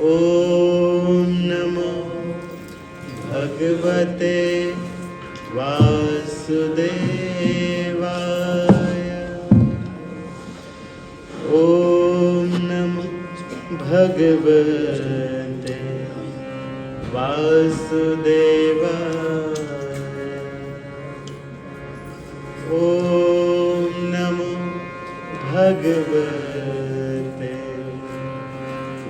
ॐ नमो भगवते वासुदेवाय। ॐ नमो भगवते वासुदेवाय। ॐ नमो भगवते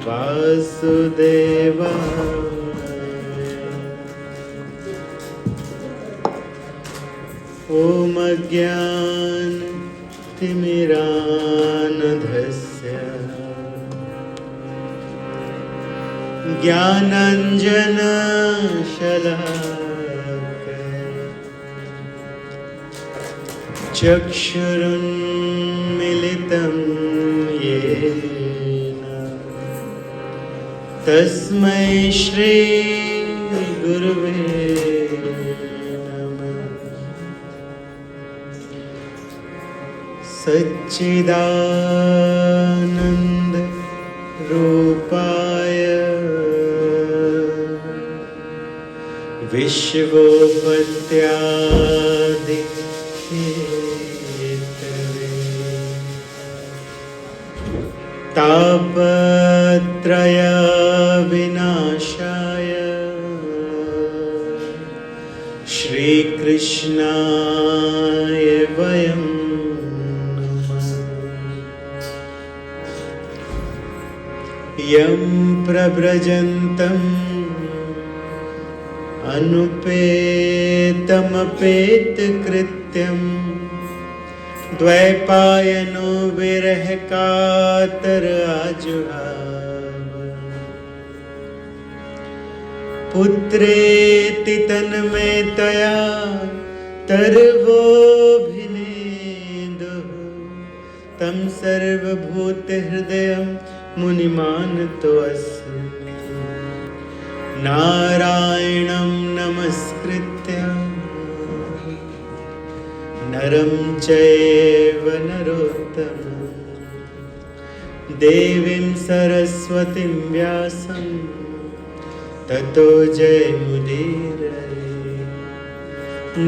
वासुदेवाय। ॐ अज्ञानतिमिरान्धस्य ज्ञानाञ्जनशलाकया चक्षुरुन्मीलितं येन तस्मै श्री गुरुवे सच्चिदानंद रूपाय विश्वोपत्यादि हेतवे तापत्रय विनाशाय श्री कृष्णाय वयं यं प्रव्रजन्तम् अनुपेतमपेतकृत्यं द्वैपायनो विरह कातर आजुहाव। पुत्रेति तन्मयतया तरवोऽभिनेदुः तं सर्वभूतहृदयं मुनिमानतो अस्मि। नारायणं नमस्कृत्य नरं चैव नरोत्तमं देवीं सरस्वतीं व्यासं ततो जयमुदीरये।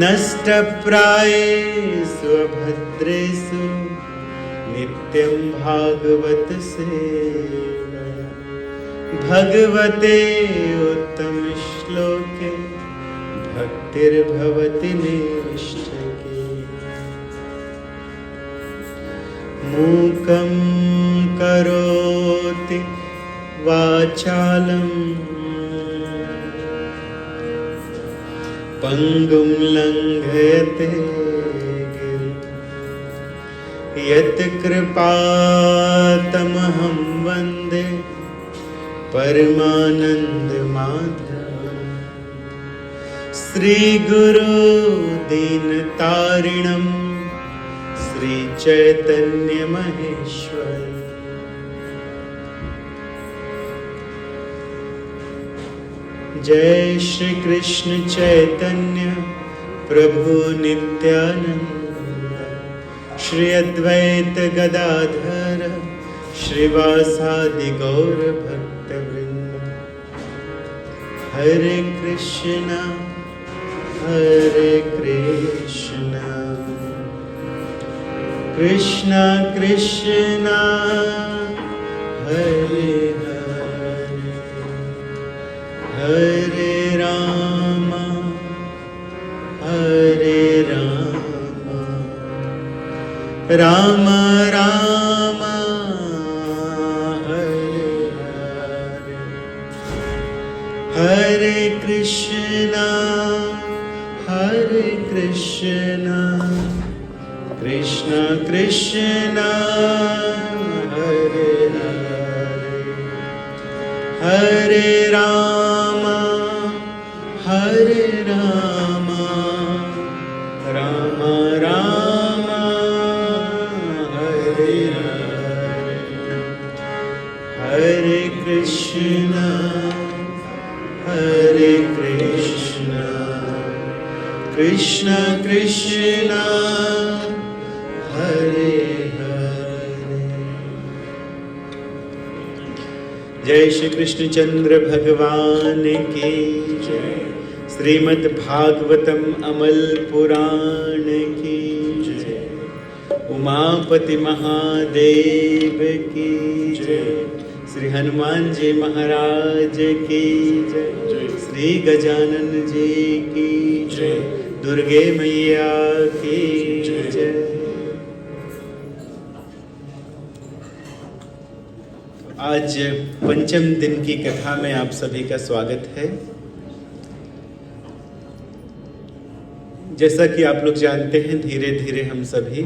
नष्टप्रायेषु अभद्रेषु नित्यं भागवत सेवया भगवते उत्तम श्लोके भक्तिर्भवति नैष्ठिकी। मूकं करोति वाचालं पंगुं लंघयते यत् कृपातमहं वन्दे परमानन्दमाधवम्। श्रीगुरो दीनतारिणं श्रीचैतन्यमहेश्वर। जय श्री कृष्ण चैतन्य प्रभु नित्यानंद श्री अद्वैत गदाधर श्रीवासादि गौर भक्तवृंद। हरे कृष्णा कृष्णा कृष्णा हरे हरे हरे राम राम राम हरे हरे हरे कृष्णा कृष्णा कृष्णा हरे हरे हरे राम राम राम हरे हरे हरे कृष्णा कृष्णा कृष्णा हरे हरे। जय श्री कृष्णचंद्र भगवान की जय। श्रीमद् भागवतम अमल पुराण की जय। उमापति महादेव की जय। श्री हनुमान जी महाराज की जय। श्री गजानन जी की जय। दुर्गे मैया की जय। आज पंचम दिन की कथा में आप सभी का स्वागत है। जैसा कि आप लोग जानते हैं, धीरे धीरे हम सभी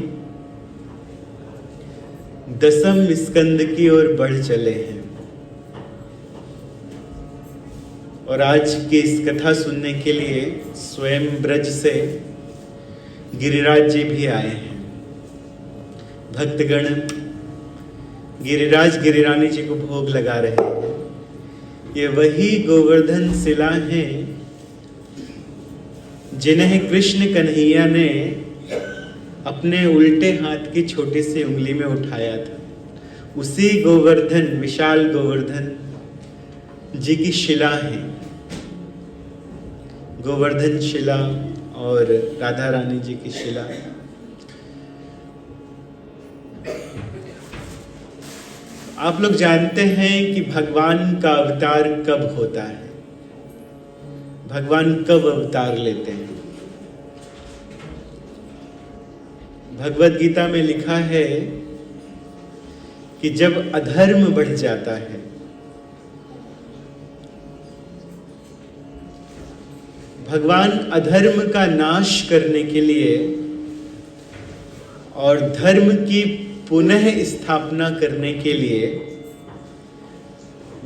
दसम स्कंद की ओर बढ़ चले हैं और आज की इस कथा सुनने के लिए स्वयं ब्रज से गिरिराज जी भी आए हैं। भक्तगण गिरिराज गिरिरानी जी को भोग लगा रहे हैं। ये वही गोवर्धन शिला हैं जिन्हें कृष्ण कन्हैया ने अपने उल्टे हाथ की छोटी सी उंगली में उठाया था। उसी गोवर्धन, विशाल गोवर्धन जी की शिला है। गोवर्धन शिला और राधा रानी जी की शिला। आप लोग जानते हैं कि भगवान का अवतार कब होता है, भगवान कब अवतार लेते हैं। भगवद गीता में लिखा है कि जब अधर्म बढ़ जाता है, भगवान अधर्म का नाश करने के लिए और धर्म की पुनः स्थापना करने के लिए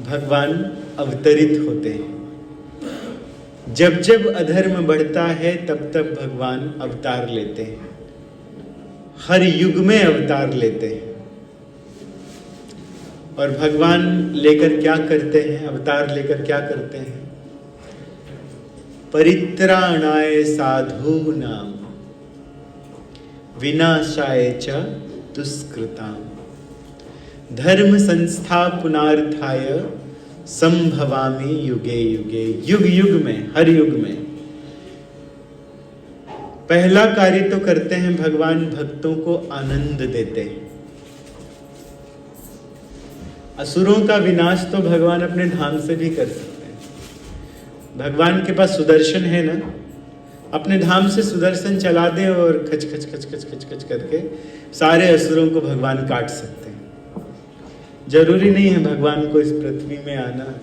भगवान अवतरित होते हैं। जब जब अधर्म बढ़ता है तब तब भगवान अवतार लेते हैं। हर युग में अवतार लेते हैं। और भगवान लेकर क्या करते हैं, अवतार लेकर क्या करते हैं? परित्राणाय साधूनां विनाशाय च दुष्कृतां धर्म संस्थापनार्थाय संभवामि युगे युगे। युग युग में, हर युग में पहला कार्य तो करते हैं भगवान, भक्तों को आनंद देते हैं। असुरों का विनाश तो भगवान अपने धाम से भी कर सकते हैं। भगवान के पास सुदर्शन है ना, अपने धाम से सुदर्शन चला दे और खच खच खच खच खच खच करके सारे असुरों को भगवान काट सकते हैं। जरूरी नहीं है भगवान को इस पृथ्वी में आना,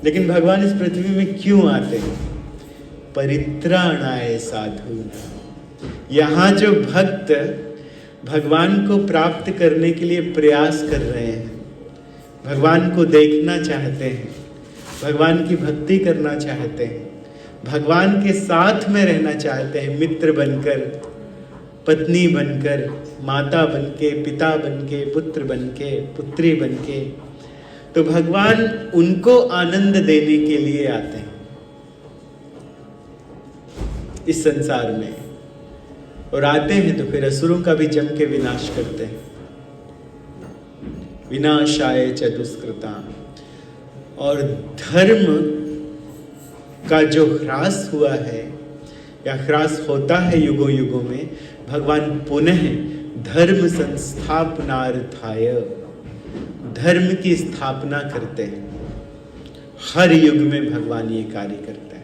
लेकिन भगवान इस पृथ्वी में क्यों आते हैं? परित्राणाय साधूनां। यहाँ जो भक्त भगवान को प्राप्त करने के लिए प्रयास कर रहे हैं, भगवान को देखना चाहते हैं, भगवान की भक्ति करना चाहते हैं, भगवान के साथ में रहना चाहते हैं, मित्र बनकर, पत्नी बनकर, माता बनके, पिता बनके, पुत्र बनके, पुत्री बनके, तो भगवान उनको आनंद देने के लिए आते हैं इस संसार में। और आते हैं तो फिर असुरों का भी जम के विनाश करते हैं। विनाशाय च दुष्कृतां। और धर्म का जो ह्रास हुआ है या ह्रास होता है युगों युगों में, भगवान पुनः धर्म संस्थापनार्थाय, धर्म की स्थापना करते हैं। हर युग में भगवान ये कार्य करते हैं।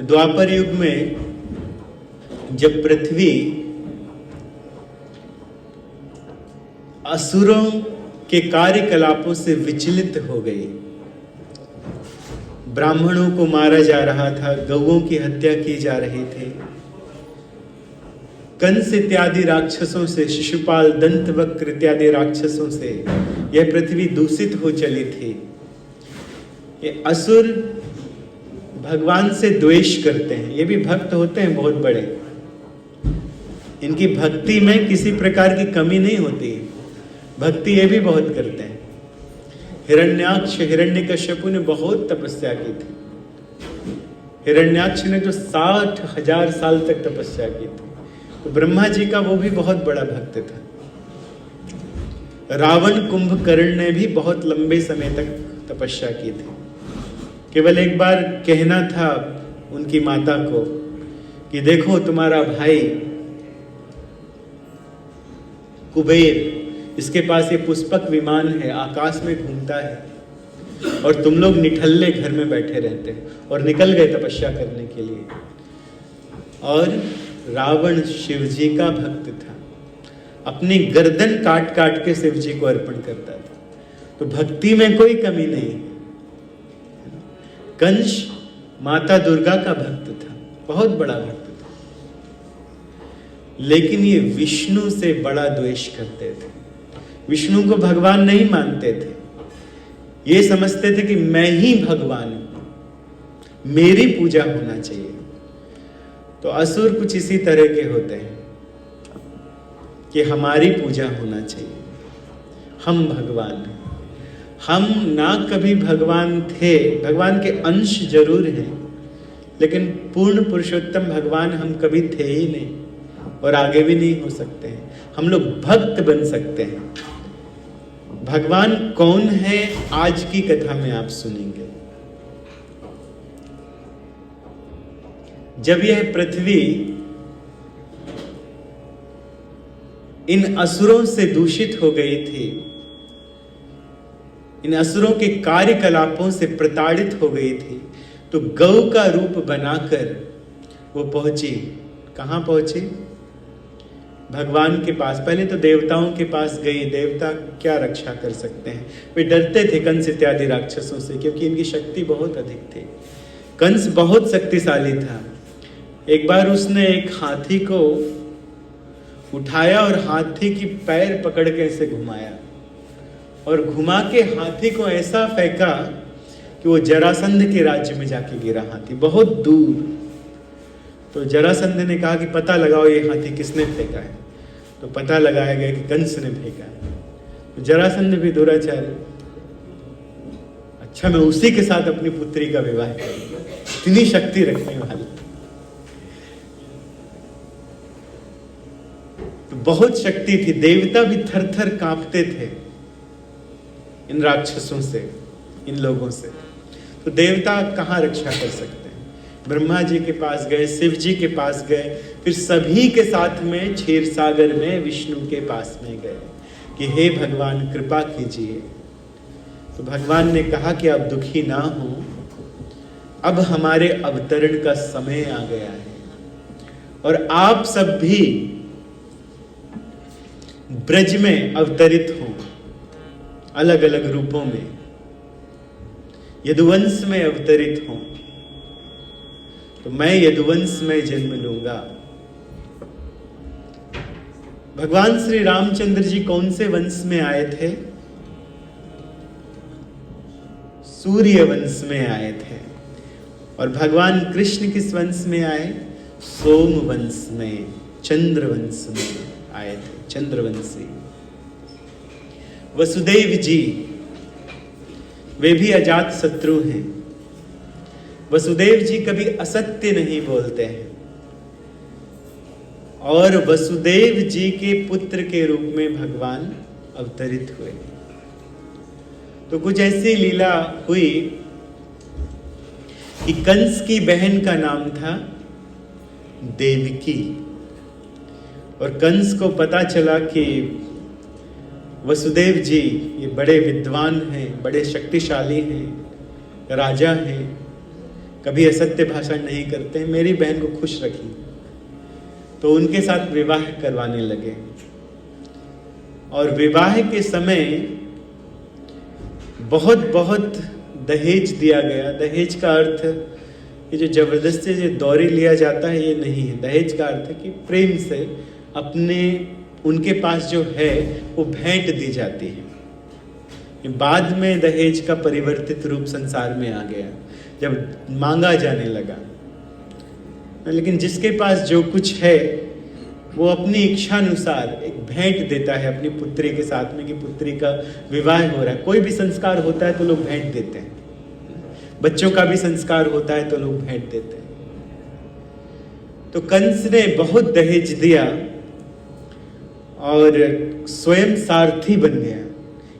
द्वापर युग में जब पृथ्वी असुरों के कार्यकलापों से विचलित हो गई, ब्राह्मणों को मारा जा रहा था, गौओं की हत्या की जा रही थी, कंस इत्यादि राक्षसों से, शिशुपाल, दंतवक्र इत्यादि राक्षसों से यह पृथ्वी दूषित हो चली थी। ये असुर भगवान से द्वेष करते हैं। ये भी भक्त होते हैं बहुत बड़े, इनकी भक्ति में किसी प्रकार की कमी नहीं होती। भक्ति ये भी बहुत करते हैं। हिरण्याक्ष, हिरण्यकश्यपु ने बहुत तपस्या की थी। हिरण्याक्ष ने जो 60,000 साल तक तपस्या की थी, तो ब्रह्मा जी का वो भी बहुत बड़ा भक्त था। रावण कुंभकर्ण ने भी बहुत लंबे समय तक तपस्या की थी। केवल एक बार कहना था उनकी माता को कि देखो तुम्हारा भाई कुबेर, इसके पास ये पुष्पक विमान है, आकाश में घूमता है और तुम लोग निठल्ले घर में बैठे रहते हैं। और निकल गए तपस्या करने के लिए। और रावण शिव जी का भक्त था, अपनी गर्दन काट काट के शिव जी को अर्पण करता था। तो भक्ति में कोई कमी नहीं। कंस माता दुर्गा का भक्त था, बहुत बड़ा भक्त था, लेकिन ये विष्णु से बड़ा द्वेष करते थे। विष्णु को भगवान नहीं मानते थे। ये समझते थे कि मैं ही भगवान हूं, मेरी पूजा होना चाहिए। तो असुर कुछ इसी तरह के होते हैं कि हमारी पूजा होना चाहिए, हम भगवान हैं। हम ना कभी भगवान थे, भगवान के अंश जरूर हैं, लेकिन पूर्ण पुरुषोत्तम भगवान हम कभी थे ही नहीं और आगे भी नहीं हो सकते हैं। हम लोग भक्त बन सकते हैं। भगवान कौन है आज की कथा में आप सुनेंगे। जब यह पृथ्वी इन असुरों से दूषित हो गई थी, इन असुरों के कार्यकलापों से प्रताड़ित हो गई थी, तो गौ का रूप बनाकर वो पहुंची। कहां पहुंची? भगवान के पास। पहले तो देवताओं के पास गई। देवता क्या रक्षा कर सकते हैं, वे डरते थे कंस इत्यादि राक्षसों से, क्योंकि इनकी शक्ति बहुत अधिक थी। कंस बहुत शक्तिशाली था। एक बार उसने एक हाथी को उठाया और हाथी की पैर पकड़ के ऐसे घुमाया और घुमा के हाथी को ऐसा फेंका कि वो जरासंध के राज्य में जाके गिरा, हाथी बहुत दूर। तो जरासंध ने कहा कि पता लगाओ ये हाथी किसने फेंका है। तो पता लगाया गया कि कंस ने फेंका है। तो जरासंध भी दुराचारी, अच्छा मैं उसी के साथ अपनी पुत्री का विवाह करूंगा, इतनी शक्ति रखने वाला। तो बहुत शक्ति थी। देवता भी थर थर कांपते थे इन राक्षसों से, इन लोगों से। तो देवता कहाँ रक्षा कर सकते हैं? ब्रह्मा जी के पास गए, शिव जी के पास गए, फिर सभी के साथ में क्षीर सागर में विष्णु के पास में गए कि हे भगवान कृपा कीजिए। तो भगवान ने कहा कि आप दुखी ना हो, अब हमारे अवतरण का समय आ गया है और आप सब भी ब्रज में अवतरित हो, अलग अलग रूपों में, यदुवंश में अवतरित हो। तो मैं यदुवंश में जन्म लूंगा। भगवान श्री रामचंद्र जी कौन से वंश में आए थे? सूर्य वंश में आए थे। और भगवान कृष्ण किस वंश में आए? सोम वंश में, चंद्र वंश में आए थे, चंद्रवंशी। वसुदेव जी वे भी अजात शत्रु हैं। वसुदेव जी कभी असत्य नहीं बोलते हैं और वसुदेव जी के पुत्र के रूप में भगवान अवतरित हुए। तो कुछ ऐसी लीला हुई कि कंस की बहन का नाम था देवकी, और कंस को पता चला कि वसुदेव जी ये बड़े विद्वान हैं, बड़े शक्तिशाली हैं, राजा हैं, कभी असत्य भाषण नहीं करते, मेरी बहन को खुश रखी। तो उनके साथ विवाह करवाने लगे। और विवाह के समय बहुत बहुत दहेज दिया गया। दहेज का अर्थ ये जो जबरदस्ती जो दौरी लिया जाता है ये नहीं है। दहेज का अर्थ है कि प्रेम से अपने उनके पास जो है वो भेंट दी जाती है। बाद में दहेज का परिवर्तित रूप संसार में आ गया जब मांगा जाने लगा। लेकिन जिसके पास जो कुछ है वो अपनी इच्छा अनुसार एक भेंट देता है अपनी पुत्री के साथ में कि पुत्री का विवाह हो रहा है। कोई भी संस्कार होता है तो लोग भेंट देते हैं, बच्चों का भी संस्कार होता है तो लोग भेंट देते हैं। तो कंस ने बहुत दहेज दिया और स्वयं सारथी बन गया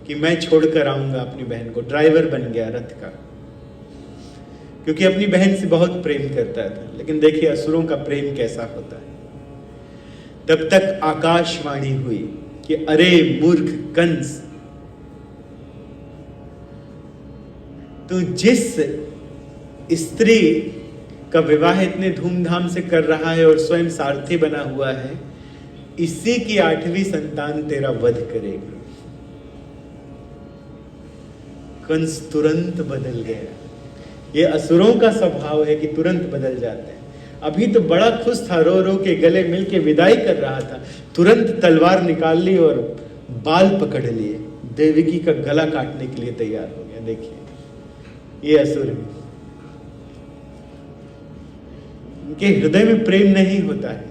कि मैं छोड़कर आऊंगा अपनी बहन को, ड्राइवर बन गया रथ का, क्योंकि अपनी बहन से बहुत प्रेम करता था। लेकिन देखिए असुरों का प्रेम कैसा होता है। तब तक आकाशवाणी हुई कि अरे मूर्ख कंस, तू जिस स्त्री का विवाह इतने धूमधाम से कर रहा है और स्वयं सारथी बना हुआ है, इसी की 8वीं संतान तेरा वध करेगी। कंस तुरंत बदल गया। ये असुरों का स्वभाव है कि तुरंत बदल जाते हैं। अभी तो बड़ा खुश था, रो रो के गले मिल के विदाई कर रहा था, तुरंत तलवार निकाल ली और बाल पकड़ लिए, देवकी का गला काटने के लिए तैयार हो गया। देखिए ये असुर है, उनके हृदय में प्रेम नहीं होता है।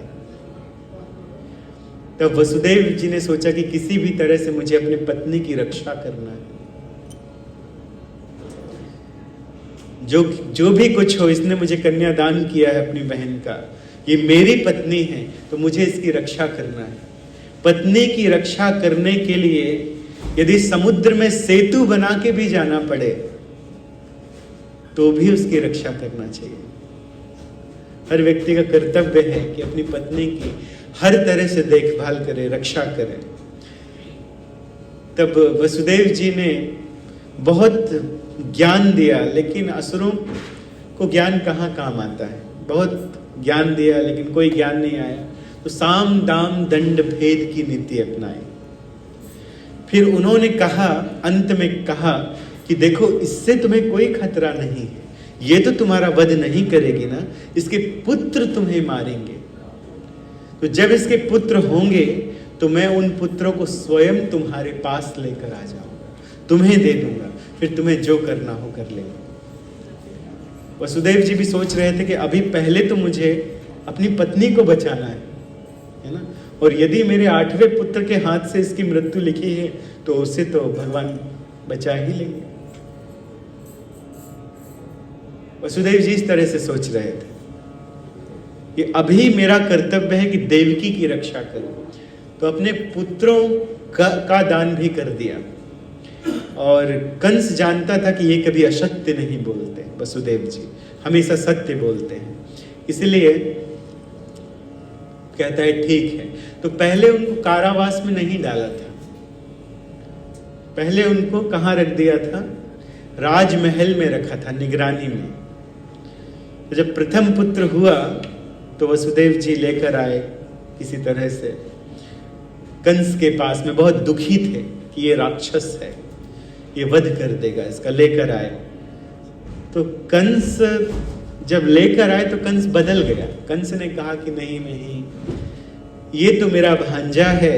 तब वसुदेव जी ने सोचा कि किसी भी तरह से मुझे अपनी पत्नी की रक्षा करना है। जो भी कुछ हो, इसने मुझे कन्यादान किया है अपनी बहन का, ये मेरी पत्नी है, तो मुझे इसकी रक्षा करना है। पत्नी की रक्षा करने के लिए यदि समुद्र में सेतु बना के भी जाना पड़े तो भी उसकी रक्षा करना चाहिए। हर व्यक्ति का कर्तव्य है कि अपनी पत्नी की हर तरह से देखभाल करे, रक्षा करे। तब वसुदेव जी ने बहुत ज्ञान दिया, लेकिन असुरों को ज्ञान कहाँ काम आता है। बहुत ज्ञान दिया लेकिन कोई ज्ञान नहीं आया, तो साम दाम दंड भेद की नीति अपनाई। फिर उन्होंने कहा, अंत में कहा कि देखो इससे तुम्हें कोई खतरा नहीं है, ये तो तुम्हारा वध नहीं करेगी ना, इसके पुत्र तुम्हें मारेंगे। तो जब इसके पुत्र होंगे तो मैं उन पुत्रों को स्वयं तुम्हारे पास लेकर आ जाऊंगा, तुम्हें दे दूंगा, फिर तुम्हें जो करना हो कर लेंगे। वसुदेव जी भी सोच रहे थे कि अभी पहले तो मुझे अपनी पत्नी को बचाना है ना, और यदि मेरे 8वें पुत्र के हाथ से इसकी मृत्यु लिखी है तो उसे तो भगवान बचा ही लेंगे। वसुदेव जी इस तरह से सोच रहे थे कि अभी मेरा कर्तव्य है कि देवकी की रक्षा करूं, तो अपने पुत्रों का दान भी कर दिया। और कंस जानता था कि ये कभी असत्य नहीं बोलते, वसुदेव जी हमेशा सत्य बोलते हैं, इसलिए कहता है ठीक है। तो पहले उनको कारावास में नहीं डाला था, पहले उनको कहाँ रख दिया था, राजमहल में रखा था, निगरानी में। तो जब प्रथम पुत्र हुआ तो वसुदेव जी लेकर आए किसी तरह से कंस के पास में, बहुत दुखी थे कि ये राक्षस है, ये वध कर देगा, इसका लेकर आए। तो कंस जब लेकर आए तो कंस बदल गया। कंस ने कहा कि नहीं नहीं, ये तो मेरा भांजा है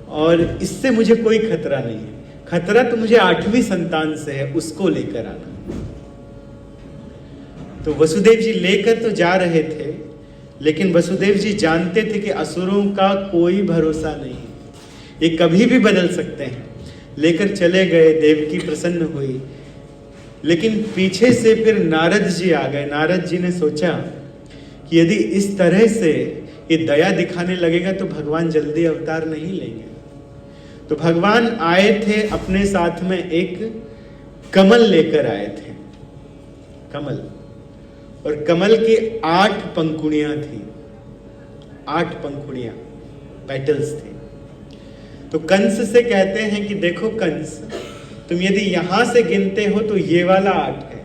और इससे मुझे कोई खतरा नहीं है, खतरा तो मुझे 8वीं संतान से है, उसको लेकर आना। तो वसुदेव जी लेकर तो जा रहे थे, लेकिन वसुदेव जी जानते थे कि असुरों का कोई भरोसा नहीं है, ये कभी भी बदल सकते हैं। लेकर चले गए, देवकी प्रसन्न हुई, लेकिन पीछे से फिर नारद जी आ गए। नारद जी ने सोचा कि यदि इस तरह से ये दया दिखाने लगेगा तो भगवान जल्दी अवतार नहीं लेंगे। तो भगवान आए थे, अपने साथ में एक कमल लेकर आए थे, कमल, और कमल की 8 पंखुड़ियां थी, 8 पंखुड़ियां, पेटल्स थी। तो कंस से कहते हैं कि देखो कंस, तुम यदि यहां से गिनते हो तो ये वाला 8 है,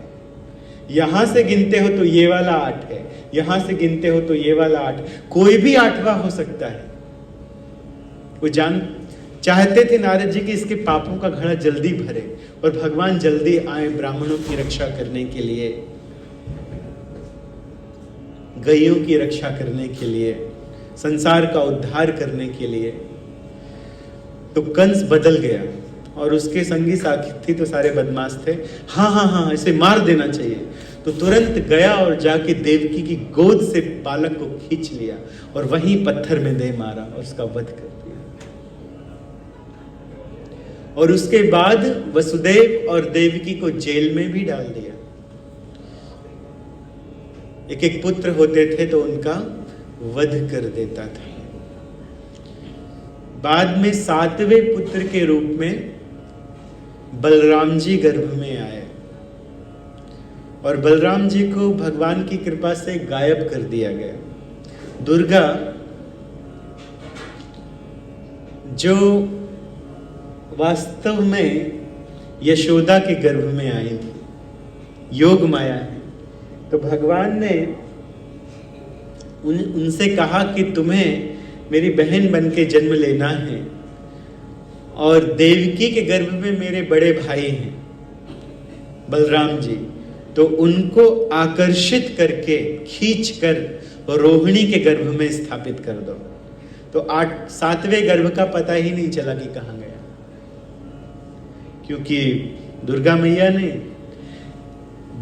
यहां से गिनते हो तो ये वाला 8 है, यहां से गिनते हो तो ये वाला 8, कोई भी 8वां हो सकता है। वो चाहते थे नारद जी कि इसके पापों का घड़ा जल्दी भरे और भगवान जल्दी आए ब्राह्मणों की रक्षा करने के लिए, गैयों की रक्षा करने के लिए, संसार का उद्धार करने के लिए। तो कंस बदल गया और उसके संगी साथी तो सारे बदमाश थे। हाँ हाँ हाँ, इसे मार देना चाहिए। तो तुरंत गया और जाके देवकी की गोद से बालक को खींच लिया और वहीं पत्थर में दे मारा और उसका वध कर दिया। और उसके बाद वसुदेव और देवकी को जेल में भी डाल दिया। एक एक पुत्र होते थे तो उनका वध कर देता था। बाद में 7वें पुत्र के रूप में बलराम जी गर्भ में आए और बलराम जी को भगवान की कृपा से गायब कर दिया गया। दुर्गा जो वास्तव में यशोदा के गर्भ में आई थी, योग माया है, तो भगवान ने उनसे कहा कि तुम्हें मेरी बहन बन के जन्म लेना है और देवकी के गर्भ में मेरे बड़े भाई हैं बलराम जी, तो उनको आकर्षित करके खींच कर रोहिणी के गर्भ में स्थापित कर दो। तो 7वें गर्भ का पता ही नहीं चला कि कहाँ गया, क्योंकि दुर्गा मैया ने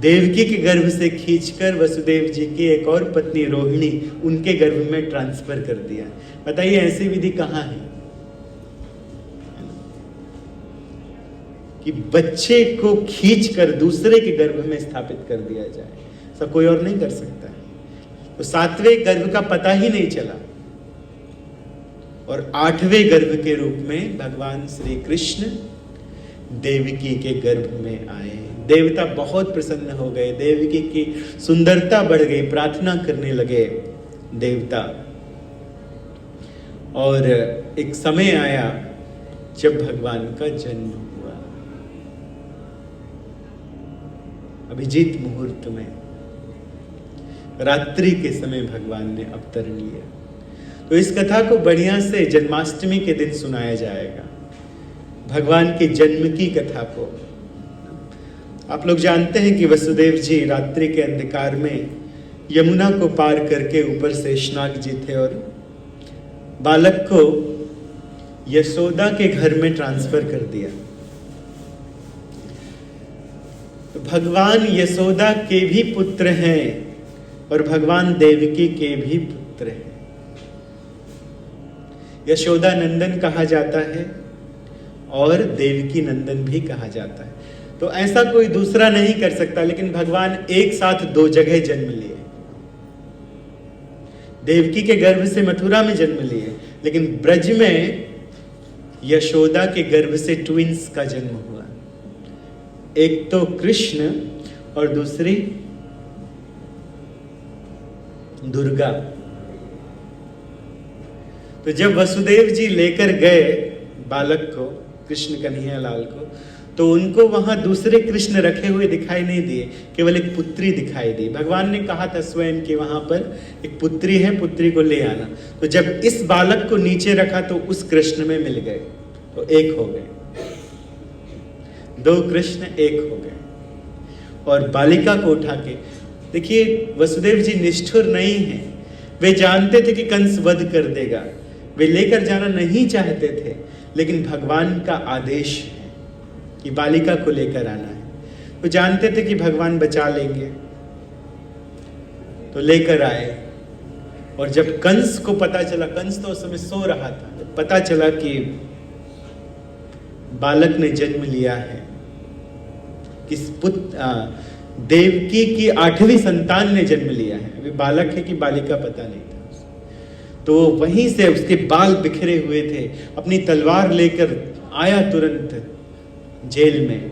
देवकी के गर्भ से खींचकर वसुदेव जी की एक और पत्नी रोहिणी उनके गर्भ में ट्रांसफर कर दिया। बताइए ऐसी विधि कहाँ है कि बच्चे को खींचकर दूसरे के गर्भ में स्थापित कर दिया जाए, सब कोई और नहीं कर सकता है। तो 7वें गर्भ का पता ही नहीं चला और 8वें गर्भ के रूप में भगवान श्री कृष्ण देवकी के गर्भ में आए। देवता बहुत प्रसन्न हो गए, देवकी की सुंदरता बढ़ गई, प्रार्थना करने लगे देवता। और एक समय आया जब भगवान का जन्म हुआ, अभिजीत मुहूर्त में रात्रि के समय भगवान ने अवतरण लिया। तो इस कथा को बढ़िया से जन्माष्टमी के दिन सुनाया जाएगा, भगवान के जन्म की कथा को। आप लोग जानते हैं कि वसुदेव जी रात्रि के अंधकार में यमुना को पार करके ऊपर से शेषनाग जी थे और बालक को यशोदा के घर में ट्रांसफर कर दिया। तो भगवान यशोदा के भी पुत्र हैं और भगवान देवकी के भी पुत्र हैं। यशोदा नंदन कहा जाता है और देवकी नंदन भी कहा जाता है। तो ऐसा कोई दूसरा नहीं कर सकता, लेकिन भगवान एक साथ दो जगह जन्म लिए। देवकी के गर्भ से मथुरा में जन्म लिए, लेकिन ब्रज में यशोदा के गर्भ से ट्विंस का जन्म हुआ, एक तो कृष्ण और दूसरी दुर्गा। तो जब वसुदेव जी लेकर गए बालक को, कृष्ण कन्हैया लाल को, तो उनको वहां दूसरे कृष्ण रखे हुए दिखाई नहीं दिए, केवल एक पुत्री दिखाई दी। भगवान ने कहा था स्वयं कि वहां पर एक पुत्री है, पुत्री को ले आना। तो जब इस बालक को नीचे रखा तो उस कृष्ण में मिल गए, तो एक हो गए, दो कृष्ण एक हो गए। और बालिका को उठा के देखिए, वसुदेव जी निष्ठुर नहीं है, वे जानते थे कि कंस वध कर देगा, वे लेकर जाना नहीं चाहते थे, लेकिन भगवान का आदेश है कि बालिका को लेकर आना है। वो जानते थे कि भगवान बचा लेंगे, तो लेकर आए। और जब कंस को पता चला, कंस तो उस समय सो रहा था, जब पता चला कि बालक ने जन्म लिया है, किस देवकी की 8वीं संतान ने जन्म लिया है, अभी बालक है कि बालिका पता नहीं था, तो वहीं से उसके बाल बिखरे हुए थे, अपनी तलवार लेकर आया तुरंत जेल में।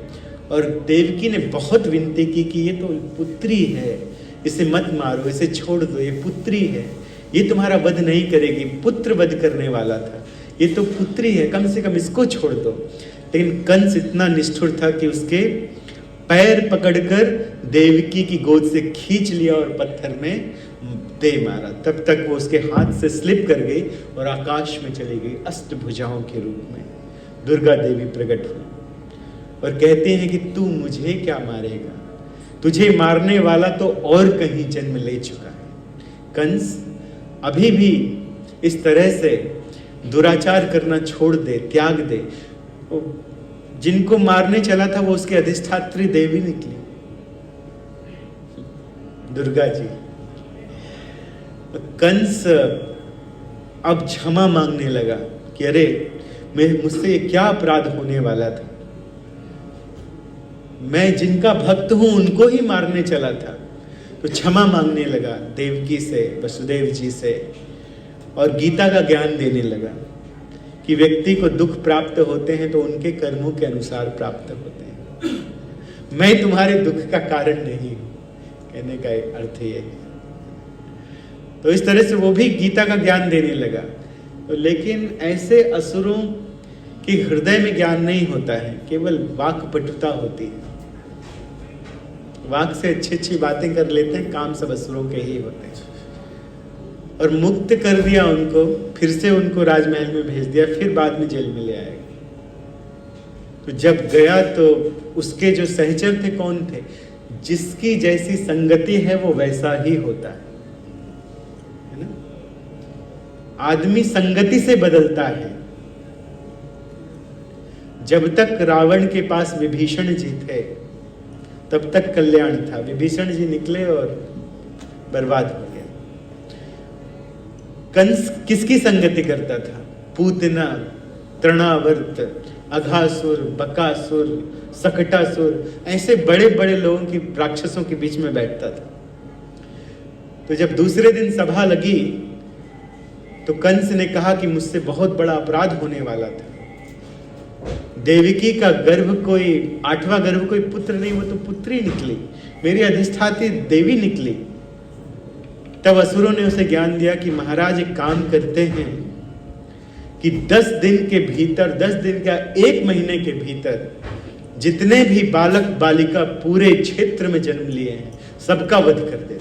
और देवकी ने बहुत विनती की कि ये तो पुत्री है, इसे मत मारो, इसे छोड़ दो, ये पुत्री है, ये तुम्हारा वध नहीं करेगी, पुत्र वध करने वाला था, ये तो पुत्री है, कम से कम इसको छोड़ दो। लेकिन कंस इतना निष्ठुर था कि उसके पैर पकड़कर देवकी की गोद से खींच लिया और पत्थर में दे मारा। तब तक वो उसके हाथ से स्लिप कर गई और आकाश में चली गई। अष्टभुजाओं के रूप में दुर्गा देवी प्रकट हुई और कहते हैं कि तू मुझे क्या मारेगा, तुझे मारने वाला तो और कहीं जन्म ले चुका है। कंस अभी भी इस तरह से दुराचार करना छोड़ दे, त्याग दे। जिनको मारने चला था वो उसकी अधिष्ठात्री देवी निकली, दुर्गा जी। कंस अब क्षमा मांगने लगा कि अरे मुझसे क्या अपराध होने वाला था, मैं जिनका भक्त हूं उनको ही मारने चला था। तो क्षमा मांगने लगा देवकी से, वसुदेव जी से, और गीता का ज्ञान देने लगा कि व्यक्ति को दुख प्राप्त होते हैं तो उनके कर्मों के अनुसार प्राप्त होते हैं। मैं तुम्हारे दुख का कारण नहीं हूं, कहने का अर्थ ये है। तो इस तरह से वो भी गीता का ज्ञान देने लगा। तो लेकिन ऐसे असुरों के हृदय में ज्ञान नहीं होता है, केवल वाक्पटुता होती है। वाक से अच्छी अच्छी बातें कर लेते हैं, काम सब असुरों के ही होते हैं। और मुक्त कर दिया उनको, फिर से उनको राजमहल में भेज दिया, फिर बाद में जेल में ले आएगा। तो जब गया तो उसके जो सहचर थे कौन थे? जिसकी जैसी संगति है वो वैसा ही होता है ना? आदमी संगति से बदलता है। जब तक रावण के पास विभीषण जी थे तब तक कल्याण था। विभीषण जी निकले और बर्बाद हो गया। कंस किसकी संगति करता था? पूतना, तृणावर्त, अघासुर, बकासुर, सकटासुर, ऐसे बड़े बड़े लोगों की, राक्षसों के बीच में बैठता था। तो जब दूसरे दिन सभा लगी तो कंस ने कहा कि मुझसे बहुत बड़ा अपराध होने वाला था। देवकी का गर्भ कोई 8वां गर्भ कोई पुत्र नहीं, वो तो पुत्री निकली, मेरी अधिष्ठात्री देवी निकली। तब असुरों ने उसे ज्ञान दिया कि महाराज एक काम करते हैं कि 10 दिन के भीतर, 10 दिन का 1 महीने के भीतर जितने भी बालक बालिका पूरे क्षेत्र में जन्म लिए हैं सबका वध कर दे,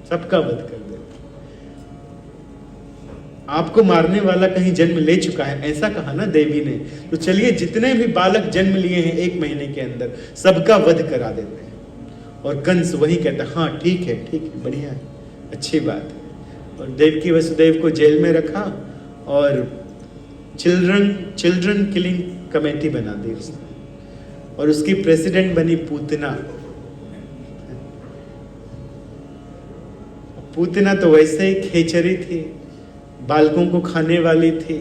सबका वध कर दे। आपको मारने वाला कहीं जन्म ले चुका है, ऐसा कहा ना देवी ने। तो चलिए जितने भी बालक जन्म लिए हैं 1 महीने के अंदर सबका वध करा देते हैं। और कंस वही कहता, हाँ ठीक है, बढ़िया है, अच्छी बात है। और देवकी वसुदेव को जेल में रखा और चिल्ड्रन किलिंग कमेटी बना दी उसने, और उसकी प्रेसिडेंट बनी पूतना। पूतना तो वैसे ही खेचरी थी, बालकों को खाने वाली थी।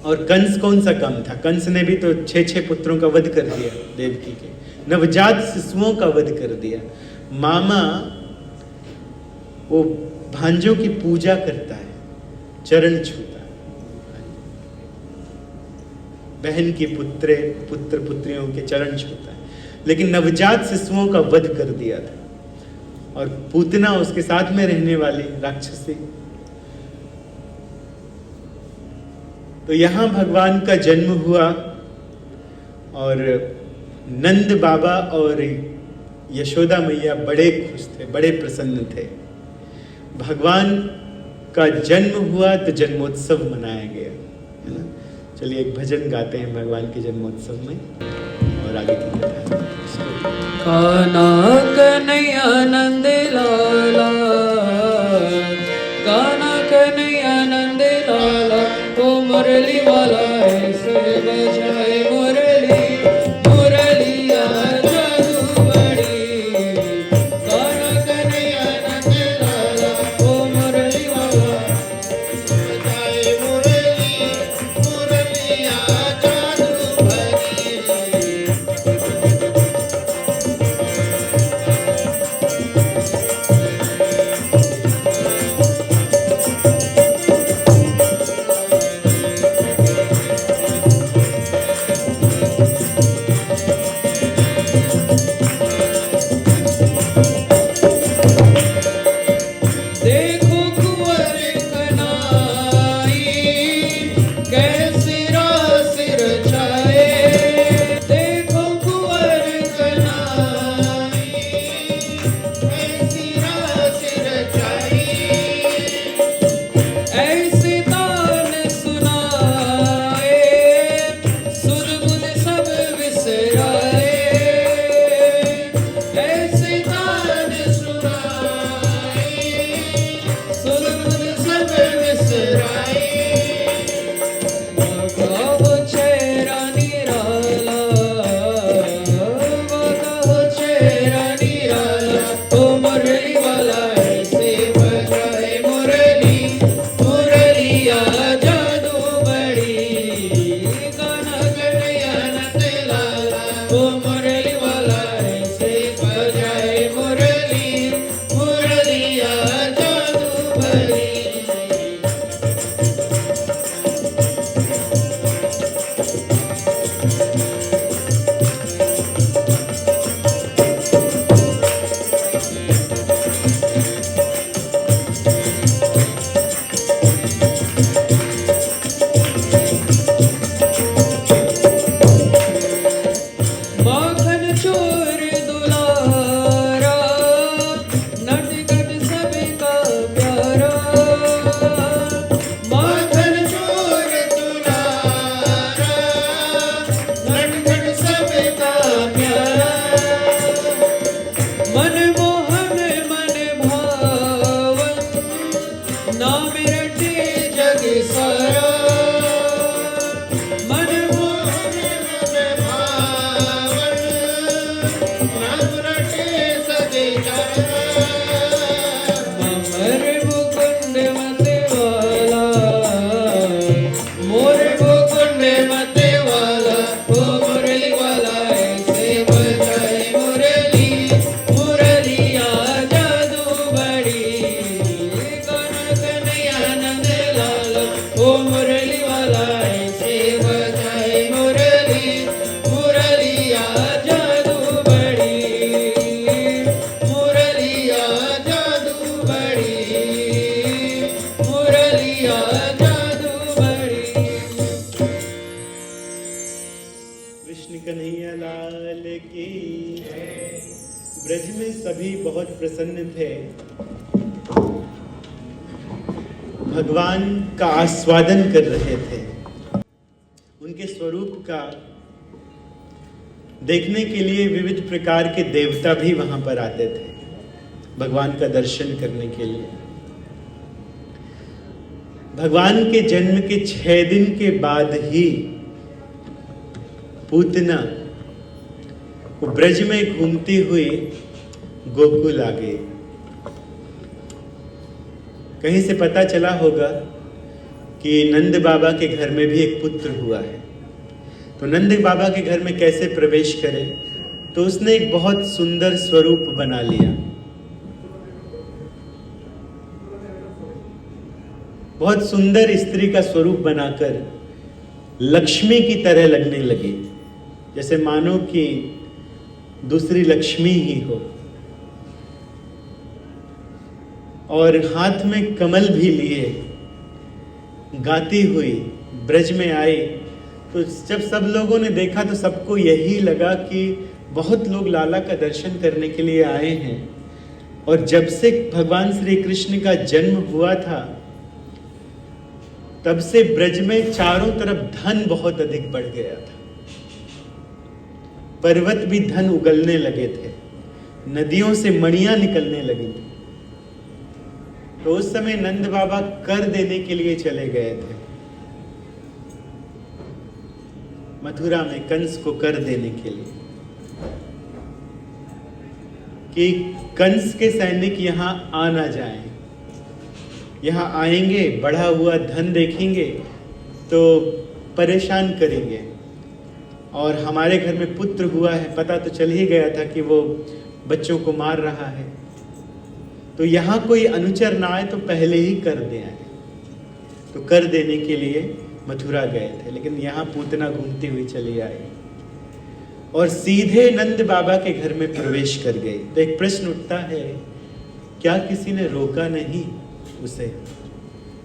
और कंस कौन सा कम था? कंस ने भी तो 6 पुत्रों का वध कर दिया, देवकी के नवजात शिशुओं का वध कर दिया। मामा वो भांजों की पूजा करता है, चरण छूता है, बहन की पुत्र पुत्रियों के चरण छूता है, लेकिन नवजात शिशुओं का वध कर दिया था। और पूतना उसके साथ में रहने वाली राक्षसी। तो यहां भगवान का जन्म हुआ और नंद बाबा और यशोदा मैया बड़े खुश थे, बड़े प्रसन्न थे। भगवान का जन्म हुआ तो जन्मोत्सव मनाया गया, है ना। चलिए एक भजन गाते हैं भगवान के जन्मोत्सव में और आगे की कथा। कान्हा कन्हैया नंद लाला, कान्हा कन्हैया नंद लाला, ओ मुरली वाला ऐसे बजाए मुरली, मुरलिया जादू बड़ी। कान्हा कन्हैया नंद लाला, ओ मुरली वाला बजाए मुरली, मुरलिया जादू बड़ी। कन्हैया लाल की। ब्रज में सभी बहुत प्रसन्न थे, भगवान का आस्वादन कर रहे थे। उनके स्वरूप का देखने के लिए विविध प्रकार के देवता भी वहां पर आते थे, भगवान का दर्शन करने के लिए। भगवान के जन्म के 6 दिन के बाद ही पूतना वो ब्रज में घूमती हुई गोकुल आ गई। कहीं से पता चला होगा कि नंद बाबा के घर में भी एक पुत्र हुआ है। तो नंद बाबा के घर में कैसे प्रवेश करे, तो उसने एक बहुत सुंदर स्वरूप बना लिया, बहुत सुंदर स्त्री का स्वरूप बनाकर लक्ष्मी की तरह लगने लगी, जैसे मानो कि दूसरी लक्ष्मी ही हो। और हाथ में कमल भी लिए गाती हुई ब्रज में आई। तो जब सब लोगों ने देखा तो सबको यही लगा कि बहुत लोग लाला का दर्शन करने के लिए आए हैं। और जब से भगवान श्री कृष्ण का जन्म हुआ था, तब से ब्रज में चारों तरफ धन बहुत अधिक बढ़ गया था। पर्वत भी धन उगलने लगे थे, नदियों से मणियां निकलने लगी थी। तो उस समय नंद बाबा कर देने के लिए चले गए थे मथुरा में, कंस को कर देने के लिए, कि कंस के सैनिक यहां आ ना जाएं। यहां आएंगे, बढ़ा हुआ धन देखेंगे तो परेशान करेंगे। और हमारे घर में पुत्र हुआ है, पता तो चल ही गया था कि वो बच्चों को मार रहा है, तो यहाँ कोई अनुचर ना आए तो पहले ही कर दे आए। तो कर देने के लिए मथुरा गए थे, लेकिन यहाँ पूतना घूमती हुई चली आई और सीधे नंद बाबा के घर में प्रवेश कर गई। तो एक प्रश्न उठता है, क्या किसी ने रोका नहीं उसे?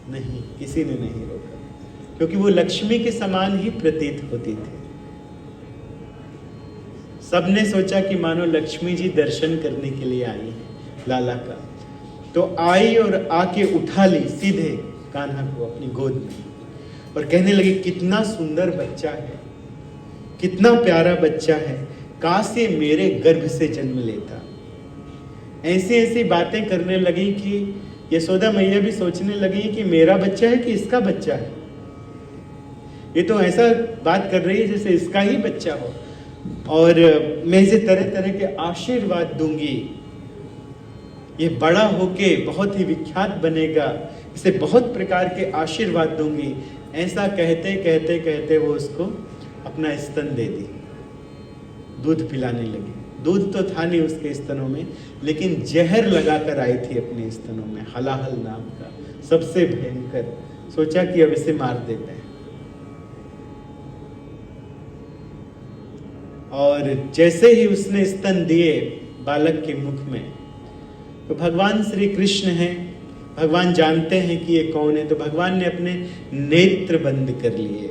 नहीं, किसी ने नहीं रोका, क्योंकि वो लक्ष्मी के समान ही प्रतीत होती थी। सबने सोचा कि मानो लक्ष्मी जी दर्शन करने के लिए आई है लाला का। तो आई और आके उठा ली सीधे कान्हा को अपनी गोद में और कहने लगी, कितना सुंदर बच्चा है, कितना प्यारा बच्चा है, काश ये मेरे गर्भ से जन्म लेता। ऐसी ऐसी बातें करने लगी कि यशोदा मैया भी सोचने लगी कि मेरा बच्चा है कि इसका बच्चा है। ये तो ऐसा बात कर रही है जैसे इसका ही बच्चा हो, और मैं इसे तरह तरह के आशीर्वाद दूंगी, ये बड़ा होके बहुत ही विख्यात बनेगा, इसे बहुत प्रकार के आशीर्वाद दूंगी। ऐसा कहते कहते कहते वो उसको अपना स्तन दे दी, दूध पिलाने लगी। दूध तो था नहीं उसके स्तनों में, लेकिन जहर लगाकर आई थी अपने स्तनों में, हलाहल नाम का, सबसे भयंकर। सोचा कि अब इसे मार देते हैं। और जैसे ही उसने स्तन दिए बालक के मुख में, तो भगवान श्री कृष्ण हैं, भगवान जानते हैं कि ये कौन है, तो भगवान ने अपने नेत्र बंद कर लिए।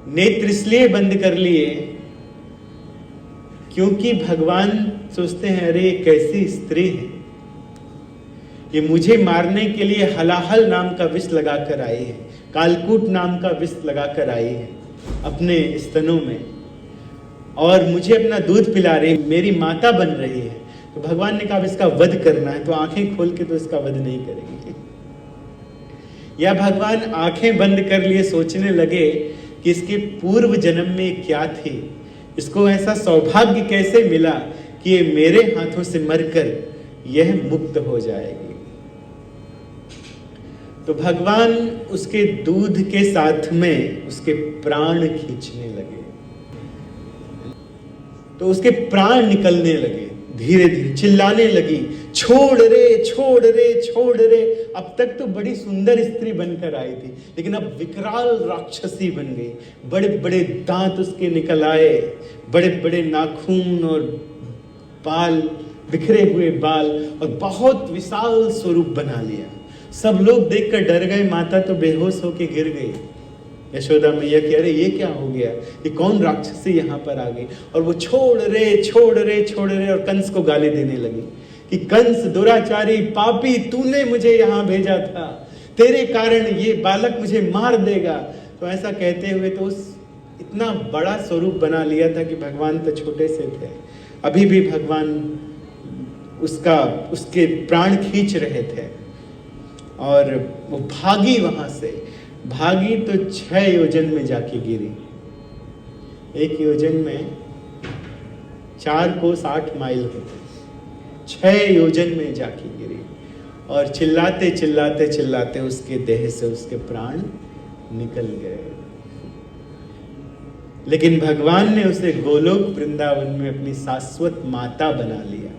नेत्र इसलिए बंद कर लिए क्योंकि भगवान सोचते हैं, अरे ये कैसी स्त्री है, ये मुझे मारने के लिए हलाहल नाम का विष लगाकर आई है, कालकूट नाम का विष लगाकर आई है अपने स्तनों में, और मुझे अपना दूध पिला रही, मेरी माता बन रही है। तो भगवान ने कहा इसका वध करना है, तो आंखें खोल के तो इसका वध नहीं करेंगे। या भगवान आंखें बंद कर लिए, सोचने लगे कि इसके पूर्व जन्म में क्या थी, इसको ऐसा सौभाग्य कैसे मिला कि ये मेरे हाथों से मरकर यह मुक्त हो जाएगी। तो भगवान उसके दूध के साथ में उसके प्राण खींचने लगे, तो उसके प्राण निकलने लगे, धीरे धीरे चिल्लाने लगी, छोड़ रे छोड़ रे छोड़ रे। अब तक तो बड़ी सुंदर स्त्री बनकर आई थी, लेकिन अब विकराल राक्षसी बन गई। बड़े बड़े दांत उसके निकल आए, बड़े बड़े नाखून और बाल, बिखरे हुए बाल, और बहुत विशाल स्वरूप बना लिया। सब लोग देखकर डर गए, माता तो बेहोश होकर गिर गई। यशोदा मैया कि अरे ये क्या हो गया, ये कौन राक्षसी यहाँ पर आ गई। और वो छोड़ रहे और कंस को गाली देने लगी कि कंस दुराचारी पापी, तूने मुझे यहाँ भेजा था, तेरे कारण ये बालक मुझे मार देगा। तो ऐसा कहते हुए तो उस इतना बड़ा स्वरूप बना लिया था कि भगवान तो छोटे से थे, अभी भी भगवान उसके प्राण खींच रहे थे। और वो भागी, वहां से भागी तो 6 योजन में जाके गिरी। 1 योजन में 4 कोस 8 माइल होते, 6 योजन में जाके गिरी और चिल्लाते उसके देह से उसके प्राण निकल गए। लेकिन भगवान ने उसे गोलोक वृंदावन में अपनी शाश्वत माता बना लिया।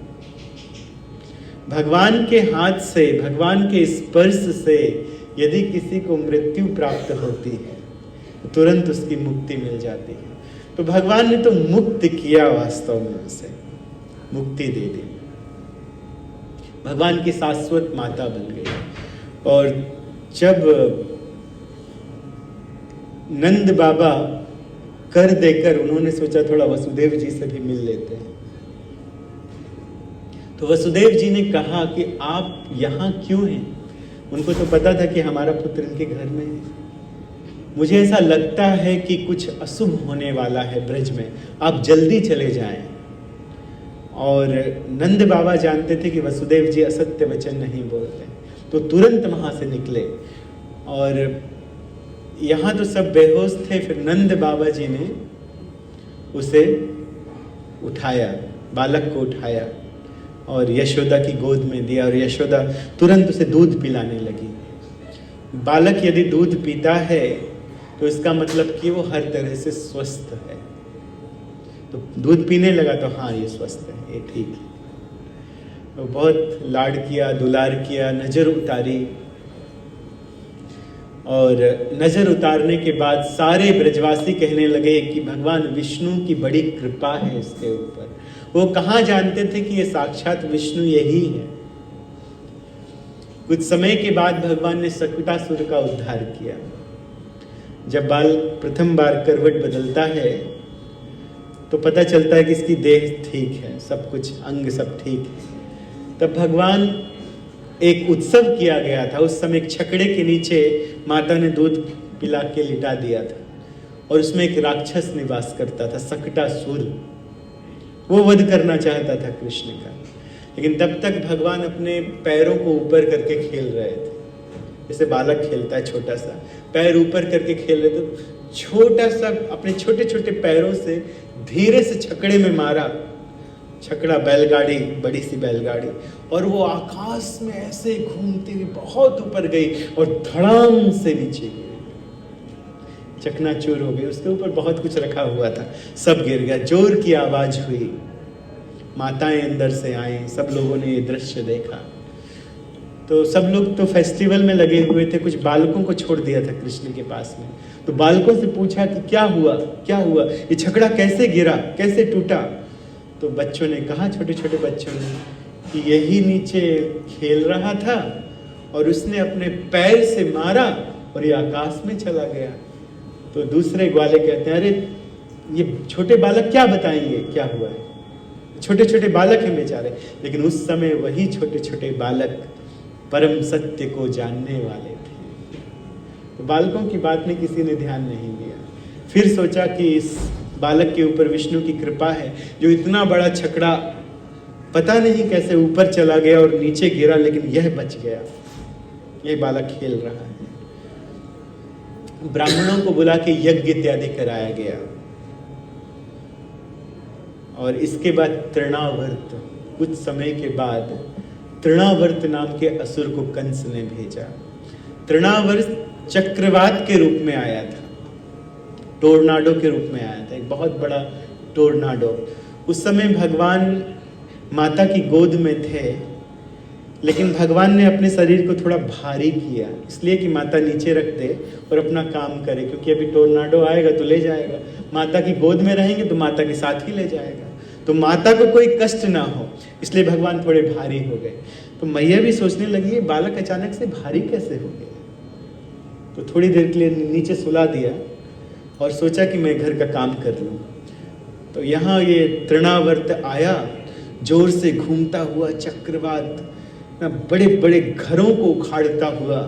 भगवान के हाथ से, भगवान के स्पर्श से यदि किसी को मृत्यु प्राप्त होती है तो तुरंत उसकी मुक्ति मिल जाती है। तो भगवान ने तो मुक्त किया, वास्तव में उसे मुक्ति दे दी, भगवान की शाश्वत माता बन गई। और जब नंद बाबा कर देकर उन्होंने सोचा थोड़ा वसुदेव जी से भी मिल लेते हैं, तो वसुदेव जी ने कहा कि आप यहाँ क्यों हैं? उनको तो पता था कि हमारा पुत्र इनके घर में है, मुझे ऐसा लगता है कि कुछ अशुभ होने वाला है ब्रज में, आप जल्दी चले जाएं। और नंद बाबा जानते थे कि वसुदेव जी असत्य वचन नहीं बोलते, तो तुरंत वहां से निकले। और यहाँ तो सब बेहोश थे, फिर नंद बाबा जी ने उसे उठाया, बालक को उठाया और यशोदा की गोद में दिया और यशोदा तुरंत उसे दूध पिलाने लगी। बालक यदि दूध पीता है तो इसका मतलब कि वो हर तरह से स्वस्थ है। तो दूध पीने लगा तो हाँ ये स्वस्थ है, ये ठीक है। तो बहुत लाड किया, दुलार किया, नजर उतारी। और नजर उतारने के बाद सारे ब्रजवासी कहने लगे कि भगवान विष्णु की बड़ी कृपा है इसके ऊपर। वो कहाँ जानते थे कि ये साक्षात विष्णु यही है। कुछ समय के बाद भगवान ने शकुटासुर का उद्धार किया। जब बाल प्रथम बार करवट बदलता है तो पता चलता है कि इसकी देह ठीक है, सब कुछ अंग सब ठीक है। तब भगवान एक उत्सव किया गया था। उस समय एक छकड़े के नीचे माता ने दूध पिला के लिटा दिया था और उसमें एक राक्षस निवास करता था, शकुटासुर। वो वध करना चाहता था कृष्ण का, लेकिन तब तक भगवान अपने पैरों को ऊपर करके खेल रहे थे, जैसे बालक खेलता है छोटा सा, पैर ऊपर करके खेल रहे थे। छोटा सा अपने छोटे छोटे पैरों से धीरे से छकड़े में मारा। छकड़ा बैलगाड़ी, बड़ी सी बैलगाड़ी, और वो आकाश में ऐसे घूमती हुई बहुत ऊपर गई और धड़ाम से नीचे गिरी, चकनाचूर हो गई। उसके ऊपर बहुत कुछ रखा हुआ था, सब गिर गया। जोर की आवाज हुई, माताएं अंदर से आई, सब लोगों ने ये दृश्य देखा। तो सब लोग तो फेस्टिवल में लगे हुए थे, कुछ बालकों को छोड़ दिया था कृष्ण के पास में। तो बालकों से पूछा कि क्या हुआ, क्या हुआ, ये छकड़ा कैसे गिरा, कैसे टूटा? तो बच्चों ने कहा, छोटे छोटे बच्चों ने, कि यही नीचे खेल रहा था और उसने अपने पैर से मारा और ये आकाश में चला गया। तो दूसरे ग्वाले कहते हैं, अरे ये छोटे बालक क्या बताएंगे क्या हुआ है, छोटे छोटे बालक हैं बेचारे। लेकिन उस समय वही छोटे छोटे बालक परम सत्य को जानने वाले थे। तो बालकों की बात में किसी ने ध्यान नहीं दिया। फिर सोचा कि इस बालक के ऊपर विष्णु की कृपा है, जो इतना बड़ा छकड़ा पता नहीं कैसे ऊपर चला गया और नीचे गिरा, लेकिन यह बच गया, यह बालक खेल रहा है। ब्राह्मणों को बुला के यज्ञ इत्यादि कराया गया और इसके बाद तृणावर्त, कुछ समय के बाद तृणावर्त नाम के असुर को कंस ने भेजा। तृणावर्त चक्रवात के रूप में आया था, टोर्नाडो के रूप में आया था, एक बहुत बड़ा टोर्नाडो। उस समय भगवान माता की गोद में थे, लेकिन भगवान ने अपने शरीर को थोड़ा भारी किया, इसलिए कि माता नीचे रख दे और अपना काम करे, क्योंकि अभी टोर्नाडो आएगा तो ले जाएगा। माता की गोद में रहेंगे तो माता के साथ ही ले जाएगा, तो माता को कोई कष्ट ना हो, इसलिए भगवान थोड़े भारी हो गए। तो मैया भी सोचने लगी, ये बालक अचानक से भारी कैसे हो गया? तो थोड़ी देर के लिए नीचे सुला दिया और सोचा कि मैं घर का काम कर लूँ। तो यहाँ ये तृणावर्त आया, जोर से घूमता हुआ चक्रवात ना बड़े बड़े घरों को उखाड़ता हुआ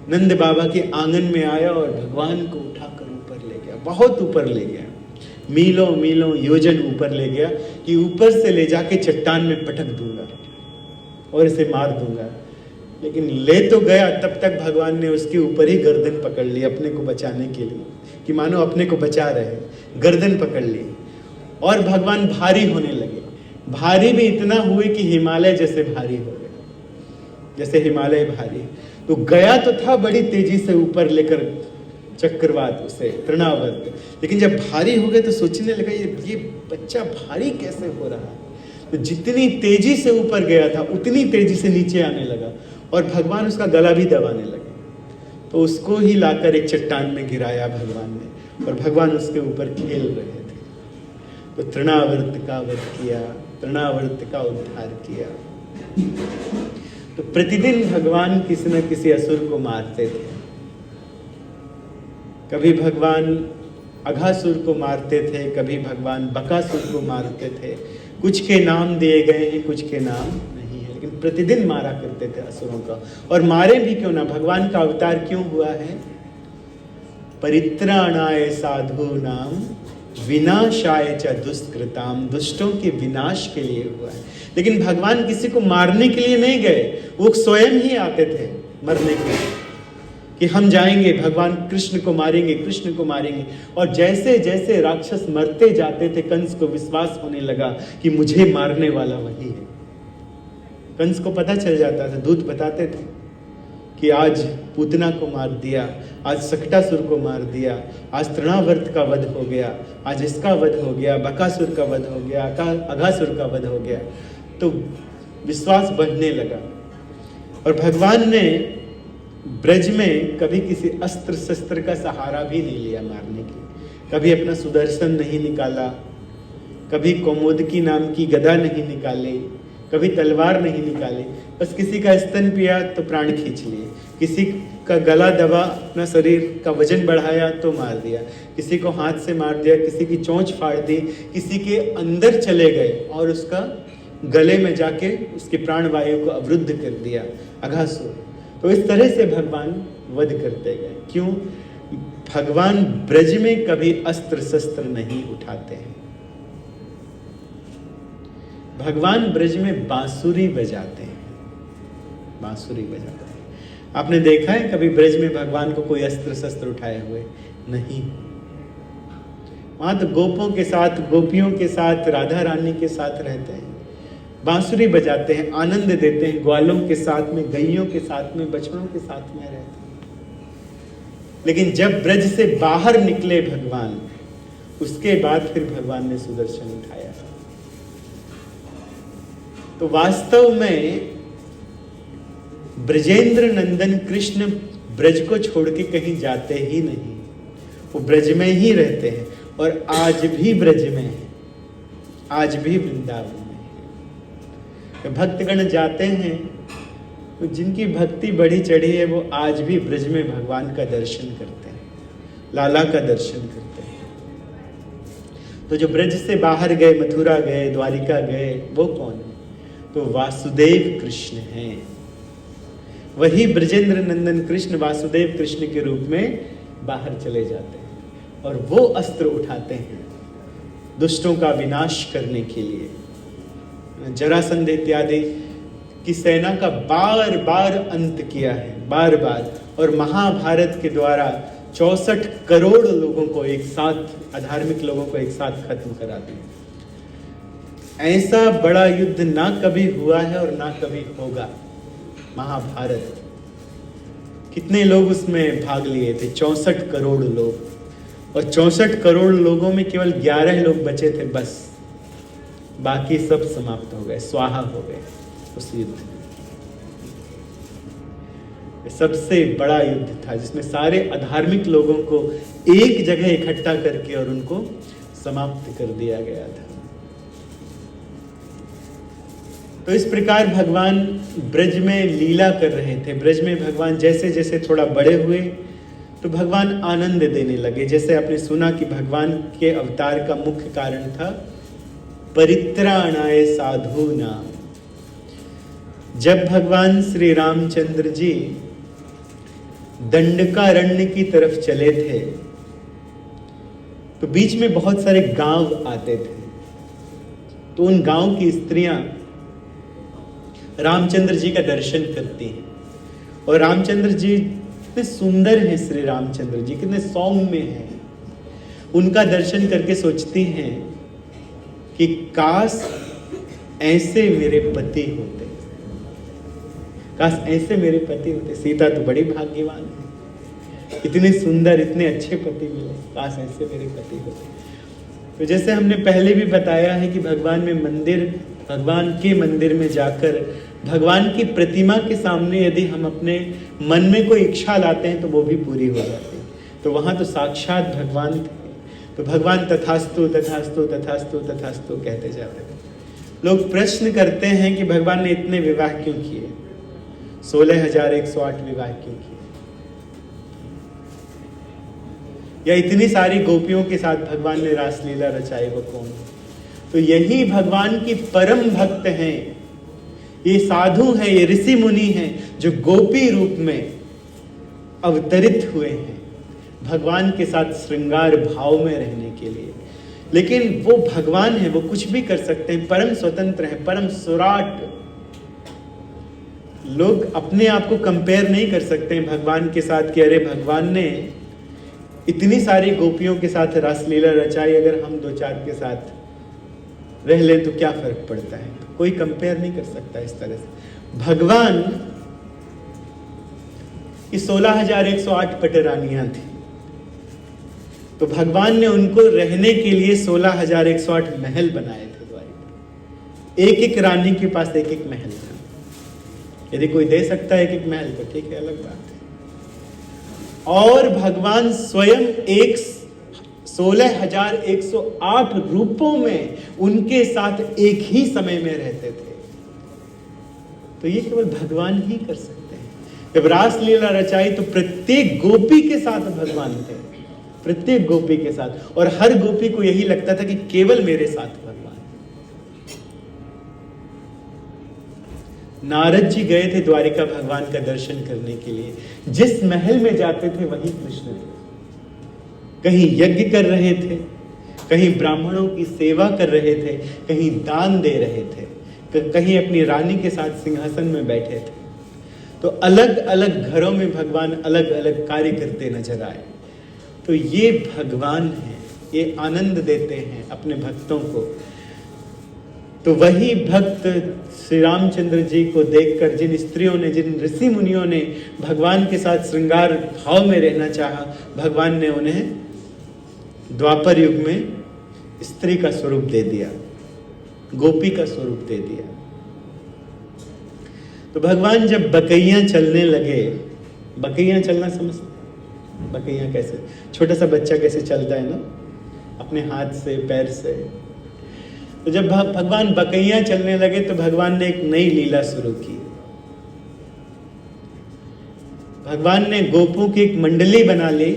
नंद बाबा के आंगन में आया और भगवान को उठाकर ऊपर ले गया, बहुत ऊपर ले गया, मीलों मीलों योजन ऊपर ले गया कि ऊपर से ले जाके चट्टान में पटक दूंगा और इसे मार दूंगा। लेकिन ले तो गया, तब तक भगवान ने उसके ऊपर ही गर्दन पकड़ ली अपने को बचाने के लिए, कि मानो अपने को बचा रहे, गर्दन पकड़ ली और भगवान भारी होने लगे। भारी भी इतना हुए कि हिमालय जैसे भारी हो गए, जैसे हिमालय भारी। तो गया तो था बड़ी तेजी से ऊपर लेकर चक्रवात उसे तृणावर्त, लेकिन जब भारी हो गए तो सोचने लगा ये बच्चा भारी कैसे हो रहा है। तो जितनी तेजी से ऊपर गया था उतनी तेजी से नीचे आने लगा और भगवान उसका गला भी दबाने लगे। तो उसको ही लाकर एक चट्टान में गिराया भगवान ने और भगवान उसके ऊपर खेल रहे थे। तो तृणावर्त का वध किया, तृणावर्त का उद्धार किया। तो प्रतिदिन भगवान किसी न किसी असुर को मारते थे। कभी भगवान अघासुर को मारते थे, कभी भगवान बकासुर को मारते थे। कुछ के नाम दिए गए हैं, कुछ के नाम नहीं है, लेकिन प्रतिदिन मारा करते थे असुरों का। और मारे भी क्यों ना, भगवान का अवतार क्यों हुआ है? परित्राणाय साधूनाम विनाशाय च दुष्कृताम, दुष्टों के विनाश के लिए हुआ है। लेकिन भगवान किसी को मारने के लिए नहीं गए, वो स्वयं ही आते थे मरने के लिए, कि हम जाएंगे, भगवान कृष्ण को मारेंगे, कृष्ण को मारेंगे। और जैसे जैसे राक्षस मरते जाते थे, कंस को विश्वास होने लगा कि मुझे मारने वाला वही है। कंस को पता चल जाता था, दूत बताते थे कि आज पूतना को मार दिया, आज सकटासुर को मार दिया, आज तृणावर्त का वध हो गया, आज इसका वध हो गया, बकासुर का वध हो गया, अघासुर का वध हो गया। तो विश्वास बढ़ने लगा। और भगवान ने ब्रज में कभी किसी अस्त्र शस्त्र का सहारा भी नहीं लिया मारने की। कभी अपना सुदर्शन नहीं निकाला, कभी कौमुदकी नाम की गदा नहीं निकाली, कभी तलवार नहीं निकाली। बस किसी का स्तन पिया तो प्राण खींच लिए, किसी का गला दबा, अपना शरीर का वजन बढ़ाया तो मार दिया, किसी को हाथ से मार दिया, किसी की चोंच फाड़ दी, किसी के अंदर चले गए और उसका गले में जाके उसके प्राण वायु को अवरुद्ध कर दिया, अघासुर। तो इस तरह से भगवान वध करते गए। क्यों? भगवान ब्रज में कभी अस्त्र शस्त्र नहीं उठाते हैं। भगवान ब्रज में बांसुरी बजाते हैं, बांसुरी बजाते हैं। आपने देखा है कभी ब्रज में भगवान को कोई अस्त्र शस्त्र उठाए हुए? नहीं। वहां तो गोपों के साथ, गोपियों के साथ, राधा रानी के साथ रहते हैं, बांसुरी बजाते हैं, आनंद देते हैं, ग्वालों के साथ में, गैयों के साथ में, बछड़ों के साथ में रहते हैं। लेकिन जब ब्रज से बाहर निकले भगवान, उसके बाद फिर भगवान ने सुदर्शन उठाया। तो वास्तव में ब्रजेंद्र नंदन कृष्ण ब्रज को छोड़ के कहीं जाते ही नहीं, वो ब्रज में ही रहते हैं और आज भी ब्रज में है, आज भी वृंदावन में है। भक्तगण जाते हैं तो जिनकी भक्ति बढ़ी चढ़ी है वो आज भी ब्रज में भगवान का दर्शन करते हैं, लाला का दर्शन करते हैं। तो जो ब्रज से बाहर गए, मथुरा गए, द्वारिका गए, वो कौन है? तो वासुदेव कृष्ण हैं। वही ब्रजेंद्र नंदन कृष्ण वासुदेव कृष्ण के रूप में बाहर चले जाते हैं और वो अस्त्र उठाते हैं दुष्टों का विनाश करने के लिए। जरासंध इत्यादि की सेना का बार बार अंत किया है, बार बार। और महाभारत के द्वारा 64 करोड़ लोगों को एक साथ, अधार्मिक लोगों को एक साथ खत्म करा दिया। ऐसा बड़ा युद्ध ना कभी हुआ है और ना कभी होगा। महाभारत, कितने लोग उसमें भाग लिए थे? 64 करोड़ लोग। और 64 करोड़ लोगों में केवल 11 लोग बचे थे बस, बाकी सब समाप्त हो गए, स्वाहा हो गए उस युद्ध में। सबसे बड़ा युद्ध था जिसमें सारे अधार्मिक लोगों को एक जगह इकट्ठा करके और उनको समाप्त कर दिया गया था। तो इस प्रकार भगवान ब्रज में लीला कर रहे थे। ब्रज में भगवान जैसे जैसे थोड़ा बड़े हुए तो भगवान आनंद देने लगे। जैसे आपने सुना कि भगवान के अवतार का मुख्य कारण था परित्राणाय साधूनाम। जब भगवान श्री रामचंद्र जी दंडकारण्य की तरफ चले थे तो बीच में बहुत सारे गांव आते थे। तो उन गांव की स्त्रियां रामचंद्र जी का दर्शन करती हैं और रामचंद्र जी कितने सुंदर हैं, श्री रामचंद्र जी कितने सौम्य हैं, उनका दर्शन करके सोचती हैं कि काश ऐसे मेरे पति होते, काश ऐसे मेरे पति होते। सीता तो बड़ी भाग्यवान है, इतने सुंदर इतने अच्छे पति मिले, काश ऐसे मेरे पति होते। तो जैसे हमने पहले भी बताया है कि भगवान के मंदिर में जाकर भगवान की प्रतिमा के सामने यदि हम अपने मन में कोई इच्छा लाते हैं तो वो भी पूरी हो जाती है। तो वहां तो साक्षात भगवान थे। तो भगवान तथास्तु तथास्तु तथास्तु तथास्तु कहते जाते थे। लोग प्रश्न करते हैं कि भगवान ने इतने विवाह क्यों किए, 16,108 विवाह क्यों किए, या इतनी सारी गोपियों के साथ भगवान ने रासलीला रचाई, वो कौन? तो यही भगवान की परम भक्त हैं, ये साधु हैं, ये ऋषि मुनि हैं जो गोपी रूप में अवतरित हुए हैं भगवान के साथ श्रृंगार भाव में रहने के लिए। लेकिन वो भगवान है, वो कुछ भी कर सकते हैं, परम स्वतंत्र हैं, परम सुराट। लोग अपने आप को कंपेयर नहीं कर सकते हैं भगवान के साथ कि अरे भगवान ने इतनी सारी गोपियों के साथ रासलीला रचाई, अगर हम 2-4 के साथ रह लें तो क्या फर्क पड़ता है। कोई कंपेयर नहीं कर सकता इस तरह से। भगवान की 16,108 पटरानियां थी, तो भगवान ने उनको रहने के लिए 16,108 महल बनाए थे द्वारिका। एक एक रानी के पास एक एक महल था। यदि कोई दे सकता है एक एक महल तो ठीक है, अलग बात है। और भगवान स्वयं 16,108 रूपों में उनके साथ एक ही समय में रहते थे। तो ये केवल भगवान ही कर सकते हैं। जब रासलीला रचाई तो प्रत्येक गोपी के साथ भगवान थे, प्रत्येक गोपी के साथ, और हर गोपी को यही लगता था कि केवल मेरे साथ भगवान। नारद जी गए थे द्वारिका भगवान का दर्शन करने के लिए। जिस महल में जाते थे वही कृष्ण थे। कहीं यज्ञ कर रहे थे, कहीं ब्राह्मणों की सेवा कर रहे थे, कहीं दान दे रहे थे, कहीं अपनी रानी के साथ सिंहासन में बैठे थे। तो अलग अलग घरों में भगवान अलग अलग कार्य करते नजर आए। तो ये भगवान हैं, ये आनंद देते हैं अपने भक्तों को। तो वही भक्त श्री रामचंद्र जी को देखकर जिन स्त्रियों ने, जिन ऋषि मुनियों ने भगवान के साथ श्रृंगार भाव में रहना चाहा, भगवान ने उन्हें द्वापर युग में स्त्री का स्वरूप दे दिया, गोपी का स्वरूप दे दिया। तो भगवान जब बकैयां चलने लगे, बकैयां चलना समझते, बकैयां कैसे, छोटा सा बच्चा कैसे चलता है ना, अपने हाथ से पैर से। तो जब भगवान बकैयां चलने लगे तो भगवान ने एक नई लीला शुरू की। भगवान ने गोपों की एक मंडली बना ली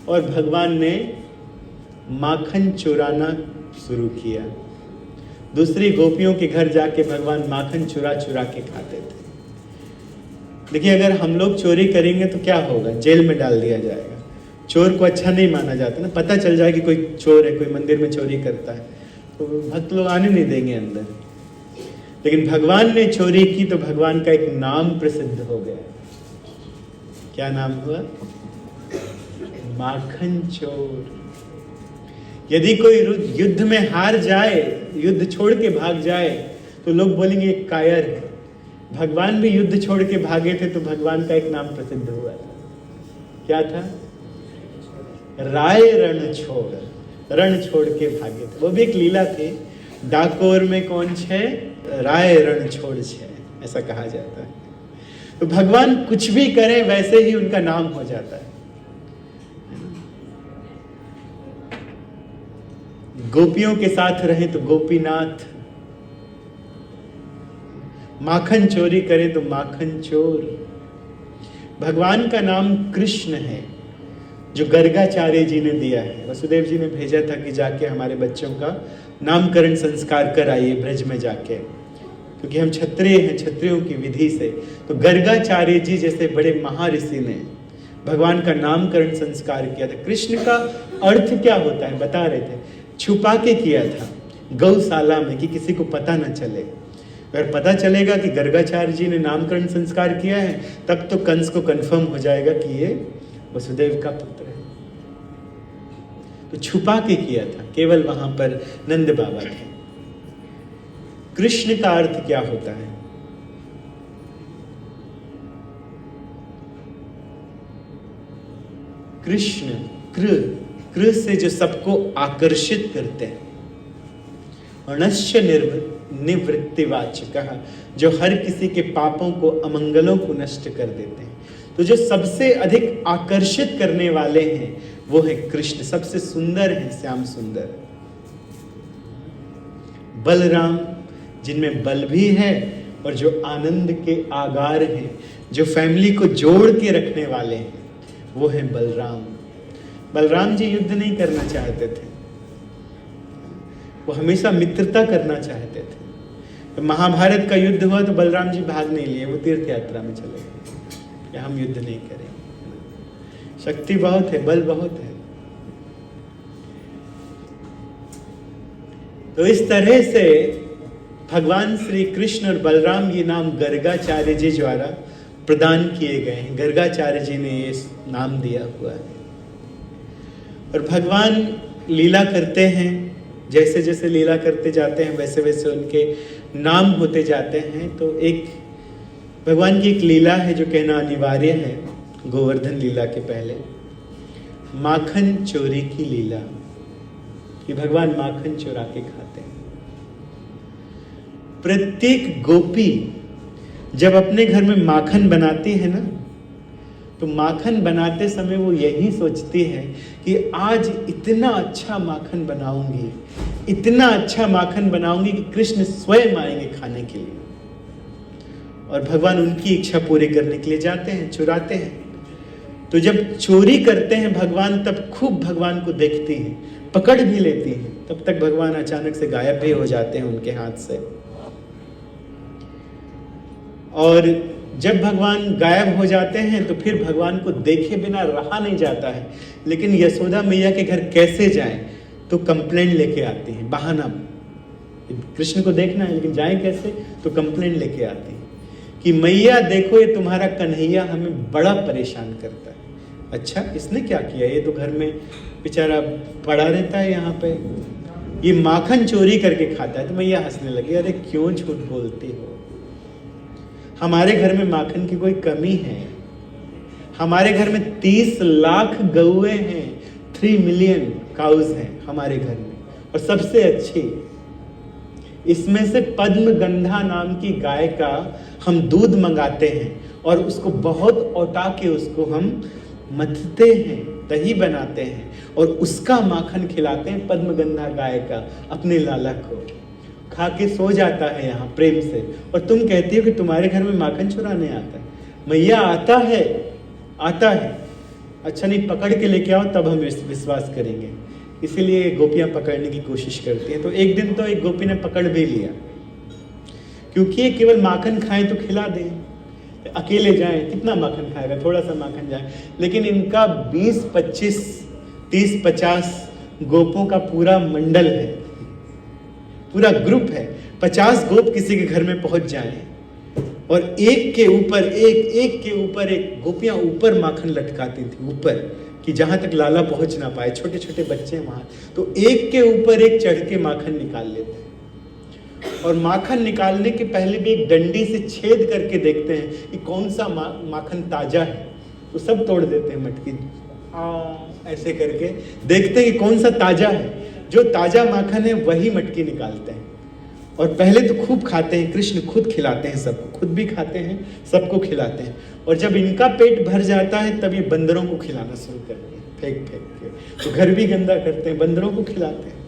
और भगवान ने माखन चुराना शुरू किया। दूसरी गोपियों के घर जाके भगवान माखन चुरा चुरा के खाते थे। देखिए, अगर हम लोग चोरी करेंगे तो क्या होगा, जेल में डाल दिया जाएगा। चोर को अच्छा नहीं माना जाता ना, पता चल जाए कि कोई चोर है, कोई मंदिर में चोरी करता है तो भक्त लोग आने नहीं देंगे अंदर। लेकिन भगवान ने चोरी की तो भगवान का एक नाम प्रसिद्ध हो गया। क्या नाम हुआ? माखन चोर। यदि कोई युद्ध में हार जाए, युद्ध छोड़ के भाग जाए तो लोग बोलेंगे कायर है। भगवान भी युद्ध छोड़ के भागे थे तो भगवान का एक नाम प्रसिद्ध हुआ था। क्या था? राय रण छोड़, रण छोड़ के भागे थे। वो भी एक लीला थी। डाकोर में कौन छे? राय रण छोड़ छे, ऐसा कहा जाता है। तो भगवान कुछ भी करें वैसे ही उनका नाम हो जाता है। गोपियों के साथ रहे तो गोपीनाथ, माखन चोरी करें तो माखन चोर। भगवान का नाम कृष्ण है जो गर्गाचार्य जी ने दिया है। वसुदेव जी ने भेजा था कि जाके हमारे बच्चों का नामकरण संस्कार कराइए ब्रज में जाके, क्योंकि हम क्षत्रिय हैं, क्षत्रियों की विधि से। तो गर्गाचार्य जी जैसे बड़े महर्षि ने भगवान का नामकरण संस्कार किया था। कृष्ण का अर्थ क्या होता है बता रहे थे, छुपा के किया था गौशाला में कि किसी को पता न चले। अगर पता चलेगा कि गर्गाचार्य जी ने नामकरण संस्कार किया है तब तो कंस को कंफर्म हो जाएगा कि ये वसुदेव का पुत्र है। तो छुपा के किया था, केवल वहां पर नंद बाबा थे। कृष्ण का अर्थ क्या होता है? कृष्ण कृ से जो सबको आकर्षित करते हैं, अनश्य निवृत्तिवाचक, जो हर किसी के पापों को, अमंगलों को नष्ट कर देते हैं। तो जो सबसे अधिक आकर्षित करने वाले हैं वो है कृष्ण, सबसे सुंदर है, श्याम सुंदर। बलराम जिनमें बल भी है और जो आनंद के आगार हैं, जो फैमिली को जोड़ के रखने वाले हैं, वो है बलराम। बलराम जी युद्ध नहीं करना चाहते थे, वो हमेशा मित्रता करना चाहते थे। तो महाभारत का युद्ध हुआ तो बलराम जी भाग नहीं लिए, वो तीर्थ यात्रा में चले गए कि हम युद्ध नहीं करेंगे। शक्ति बहुत है, बल बहुत है। तो इस तरह से भगवान श्री कृष्ण और बलराम ये नाम गर्गाचार्य जी द्वारा प्रदान किए गए हैं। गर्गाचार्य जी ने ये नाम दिया हुआ है। और भगवान लीला करते हैं, जैसे जैसे लीला करते जाते हैं वैसे वैसे उनके नाम होते जाते हैं। तो एक भगवान की एक लीला है जो कहना अनिवार्य है, गोवर्धन लीला के पहले, माखन चोरी की लीला, कि भगवान माखन चुरा के खाते हैं। प्रत्येक गोपी जब अपने घर में माखन बनाती है ना, तो माखन बनाते समय वो यही सोचती है कि आज इतना अच्छा माखन बनाऊंगी, इतना अच्छा माखन बनाऊंगी कि कृष्ण स्वयं आएंगे खाने के लिए। और भगवान उनकी इच्छा पूरी करने के लिए जाते हैं, चुराते हैं। तो जब चोरी करते हैं भगवान, तब खूब भगवान को देखती हैं, पकड़ भी लेती हैं। तब तक भगवान अचानक से गायब भी हो जाते हैं उनके हाथ से। और जब भगवान गायब हो जाते हैं तो फिर भगवान को देखे बिना रहा नहीं जाता है। लेकिन यशोदा मैया के घर कैसे जाएं, तो कंप्लेंट लेके आती हैं, बहाना। कृष्ण को देखना है लेकिन जाएं कैसे, तो कंप्लेंट लेके आती हैं कि मैया देखो, ये तुम्हारा कन्हैया हमें बड़ा परेशान करता है। अच्छा, इसने क्या किया? ये तो घर में बेचारा पड़ा रहता है, यहाँ पे ये माखन चोरी करके खाता है। तो मैया हंसने लगी, अरे क्यों झूठ बोलती हो, हमारे घर में माखन की कोई कमी है? हमारे घर में 30 लाख गौएं हैं, 3 मिलियन काउज हैं हमारे घर में, और सबसे अच्छी इसमें से पद्मगंधा नाम की गाय का हम दूध मंगाते हैं और उसको बहुत औटा के उसको हम मथते हैं, दही बनाते हैं और उसका माखन खिलाते हैं, पद्मगंधा गाय का, अपने लाला को। खा के सो जाता है यहाँ प्रेम से, और तुम कहती हो कि तुम्हारे घर में माखन चुराने आता है। मैया आता है, आता है। अच्छा नहीं, पकड़ के लेके आओ तब हम विश्वास करेंगे। इसीलिए गोपियां पकड़ने की कोशिश करती हैं। तो एक दिन तो एक गोपी ने पकड़ भी लिया, क्योंकि ये केवल माखन खाएं तो खिला दें, अकेले जाएं कितना माखन खाएगा, थोड़ा सा माखन जाए। लेकिन इनका 20, 25, 30, 50 गोपों का पूरा मंडल है, पूरा ग्रुप है। 50 गोप किसी के घर में पहुंच जाएं और एक के ऊपर एक, एक के ऊपर एक, गोपियां ऊपर माखन लटकाती थी ऊपर, कि जहां तक लाला पहुंच ना पाए। छोटे छोटे बच्चे वहां, तो एक के ऊपर एक चढ़ के माखन निकाल लेते हैं। और माखन निकालने के पहले भी एक डंडी से छेद करके देखते हैं कि कौन सा माखन ताजा है। तो सब तोड़ देते हैं मटकी, ऐसे करके देखते हैं कि कौन सा ताजा है। जो ताजा माखन है वही मटकी निकालते हैं और पहले तो खूब खाते हैं। कृष्ण खुद खिलाते हैं सबको, खुद भी खाते हैं, सबको खिलाते हैं। और जब इनका पेट भर जाता है तब ये बंदरों को खिलाना शुरू करते हैं, फेंक फेंक के। तो घर भी गंदा करते हैं, बंदरों को खिलाते हैं।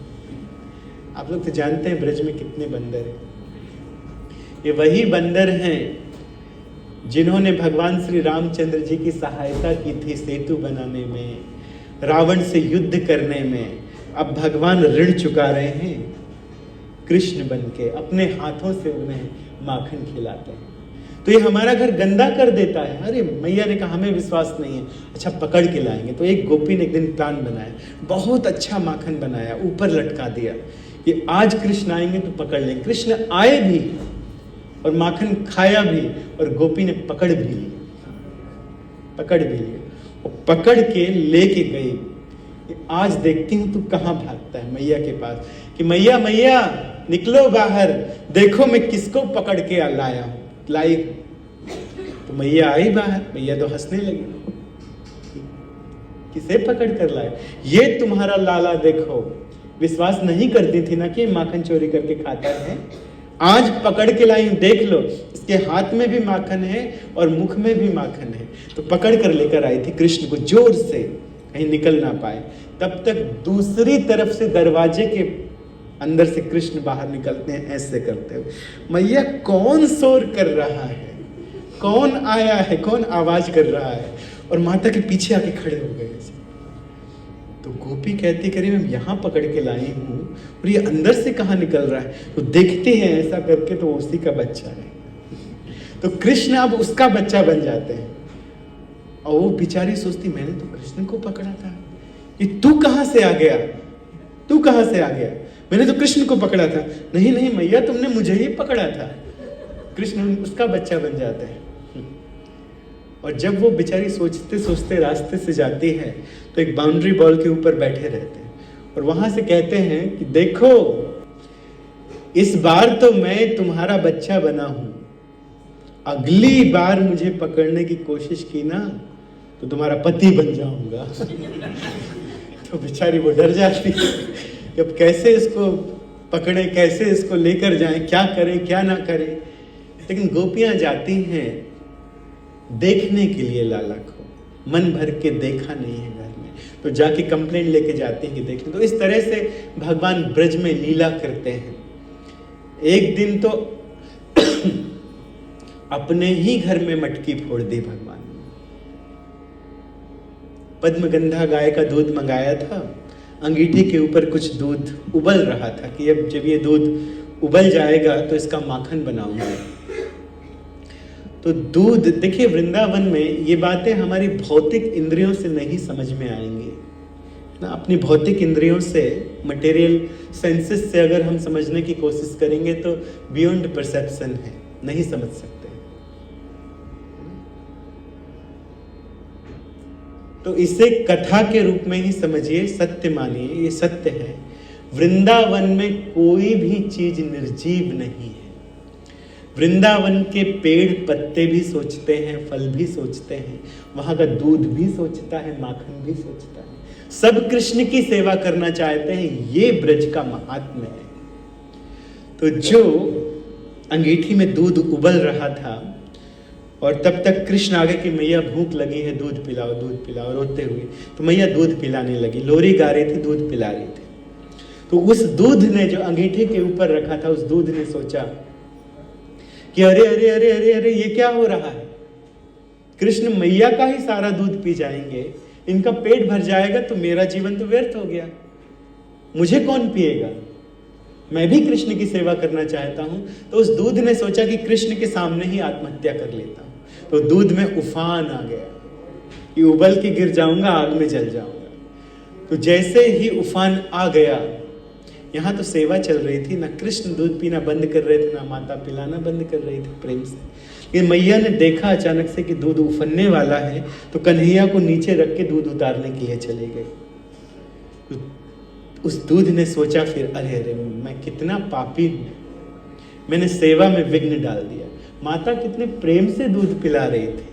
आप लोग तो जानते हैं ब्रज में कितने बंदर हैं। ये वही बंदर हैं जिन्होंने भगवान श्री रामचंद्र जी की सहायता की थी सेतु बनाने में, रावण से युद्ध करने में अब भगवान ऋण चुका रहे हैं। कृष्ण बन के अपने हाथों से उन्हें माखन खिलाते हैं। तो ये हमारा घर गंदा कर देता है। अरे मैया ने कहा हमें विश्वास नहीं है, अच्छा पकड़ के लाएंगे। तो एक गोपी ने एक दिन प्लान बनाया, बहुत अच्छा माखन बनाया, ऊपर लटका दिया कि आज कृष्ण आएंगे तो पकड़ लेंगे। कृष्ण आए भी और माखन खाया भी और गोपी ने पकड़ भी लिया और पकड़ के लेके गई। आज देखती हूं तू कहां भागता है मैया के पास, कि मैया मैया निकलो बाहर, देखो मैं किसको पकड़ के लाई। तो मैया आई बाहर, मैया तो हंसने लगी, किसे पकड़ कर लाए? ये तुम्हारा लाला देखो। विश्वास नहीं करती थी ना कि माखन चोरी करके खाता है, आज पकड़ के लाई, देख लो इसके हाथ में भी माखन है और मुख में भी माखन है। तो पकड़ कर लेकर आई थी कृष्ण को जोर से, कहीं निकल ना पाए। तब तक दूसरी तरफ से दरवाजे के अंदर से कृष्ण बाहर निकलते हैं ऐसे करते हुए। मैया कौन शोर कर रहा है, कौन आया है, कौन आवाज कर रहा है? और माता के पीछे आके खड़े हो गए ऐसे। तो गोपी कहती करी मैं यहाँ पकड़ के लाई हूँ और ये अंदर से कहाँ निकल रहा है? तो देखते हैं ऐसा करके तो उसी का बच्चा है। तो कृष्ण अब उसका बच्चा बन जाते हैं और वो बेचारी सोचती मैंने तो कृष्ण को पकड़ा था, ये तू कहां से आ गया, तू कहां से आ गया? मैंने तो कृष्ण को पकड़ा था। नहीं नहीं मैया तुमने मुझे ही पकड़ा था। कृष्ण उसका बच्चा बन जाता है। और जब वो बेचारी सोचते सोचते रास्ते से जाती है तो एक बाउंड्री बॉल के ऊपर बैठे रहते हैं और वहां से कहते हैं कि देखो इस बार तो मैं तुम्हारा बच्चा बना हूं, अगली बार मुझे पकड़ने की कोशिश की ना तो तुम्हारा पति बन जाऊंगा। तो बेचारी वो डर जाती है कि अब कैसे इसको पकड़े, कैसे इसको लेकर जाएं, क्या करें क्या ना करें। लेकिन गोपियां जाती हैं देखने के लिए लाला को, मन भर के देखा नहीं है घर में, तो जाके कंप्लेंट लेके जाते हैं कि देखने। तो इस तरह से भगवान ब्रज में लीला करते हैं। एक दिन तो अपने ही घर में मटकी फोड़ दी भगवान ने। पद्मगंधा गाय का दूध मंगाया था, अंगीठी के ऊपर कुछ दूध उबल रहा था कि अब जब ये दूध उबल जाएगा तो इसका माखन बनाऊंगा। तो दूध, देखिए वृंदावन में ये बातें हमारी भौतिक इंद्रियों से नहीं समझ में आएंगी ना। अपनी भौतिक इंद्रियों से, मटेरियल सेंसेस से अगर हम समझने की कोशिश करेंगे तो बियॉन्ड परसेप्शन है, नहीं समझ सकते। तो इसे कथा के रूप में ही समझिए, सत्य मानिए, ये सत्य है। वृंदावन में कोई भी चीज निर्जीव नहीं है। वृंदावन के पेड़ पत्ते भी सोचते हैं, फल भी सोचते हैं, वहां का दूध भी सोचता है, माखन भी सोचता है, सब कृष्ण की सेवा करना चाहते हैं। ये ब्रज का महात्म्य है। तो जो अंगीठी में दूध उबल रहा था और तब तक कृष्ण आगे कि मैया भूख लगी है, दूध पिलाओ रोते हुए, तो मैया दूध पिलाने लगी, लोरी गा रही थी, दूध पिला रही थी। तो उस दूध ने, जो अंगीठी के ऊपर रखा था, उस दूध ने सोचा कि अरे अरे अरे अरे अरे ये क्या हो रहा है? कृष्ण मैया का ही सारा दूध पी जाएंगे, इनका पेट भर जाएगा तो मेरा जीवन तो व्यर्थ हो गया, मुझे कौन पिएगा? मैं भी कृष्ण की सेवा करना चाहता हूं। तो उस दूध ने सोचा कि कृष्ण के सामने ही आत्महत्या कर लेता हूं। तो दूध में उफान आ गया कि उबल के गिर जाऊंगा, आग में जल जाऊंगा। तो जैसे ही उफान आ गया, यहाँ तो सेवा चल रही थी ना, कृष्ण दूध पीना बंद कर रहे थे, ना माता पिलाना बंद कर रही थी प्रेम से। ये मैया ने देखा अचानक से कि दूध उफनने वाला है, तो कन्हैया को नीचे रख के दूध उतारने के लिए चले गए। तो उस दूध ने सोचा फिर, अरे अरे मैं कितना पापी हूं, मैंने सेवा में विघ्न डाल दिया। माता कितने प्रेम से दूध पिला रही थी,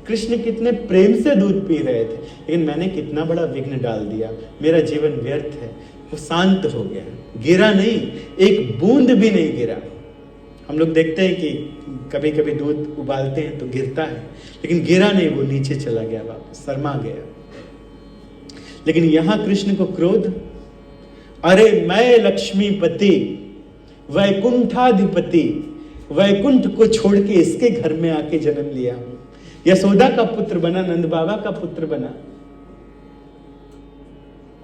कृष्ण कितने प्रेम से दूध पी रहे थे, लेकिन मैंने कितना बड़ा विघ्न डाल दिया, मेरा जीवन व्यर्थ है। वो शांत हो गया, गिरा नहीं, एक बूंद भी नहीं गिरा। हम लोग देखते हैं कि कभी कभी दूध उबालते हैं तो गिरता है, लेकिन गिरा नहीं, वो नीचे चला गया, वापस शर्मा गया। लेकिन यहां कृष्ण को क्रोध, अरे मैं लक्ष्मीपति, वैकुंठाधिपति, वैकुंठ को छोड़ के इसके घर में आके जन्म लिया हूं, यशोदा का पुत्र बना, नंद बाबा का पुत्र बना,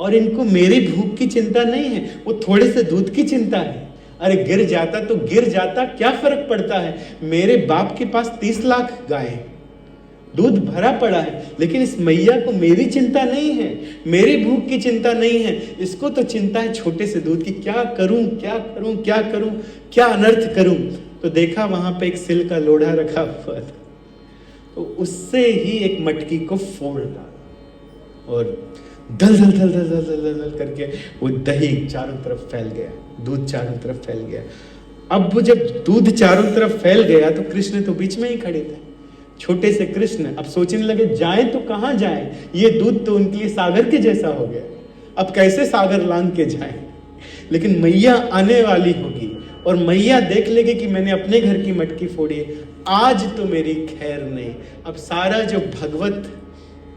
और इनको मेरी भूख की चिंता नहीं है, वो थोड़े से दूध की चिंता है। अरे गिर जाता तो गिर जाता, क्या फर्क पड़ता है। मेरे बाप के पास 30 लाख गायें, दूध भरा पड़ा है, लेकिन इस मैया को मेरी चिंता नहीं है, मेरी भूख की चिंता नहीं है। इसको तो चिंता है छोटे से दूध की, क्या करूं क्या करूं क्या करूं, क्या अनर्थ करूं। तो देखा वहां पे एक सिल का लोढ़ा रखा हुआ था, तो उससे ही एक मटकी को फोड़ डाला और दल दल दल दल दल दल दल दल करके वो दही चारों तरफ फैल गया, दूध चारों तरफ फैल गया। अब वो जब दूध चारों तरफ फैल गया तो कृष्ण तो बीच में ही खड़े थे, छोटे से कृष्ण। अब सोचने लगे जाएं तो कहां जाएं, ये दूध तो उनके लिए सागर के जैसा हो गया, अब कैसे सागर लांग के जाएं। लेकिन मैया आने वाली होगी और मैया देख लेगी कि मैंने अपने घर की मटकी फोड़ी है, आज तो मेरी खैर नहीं। अब सारा जो भगवत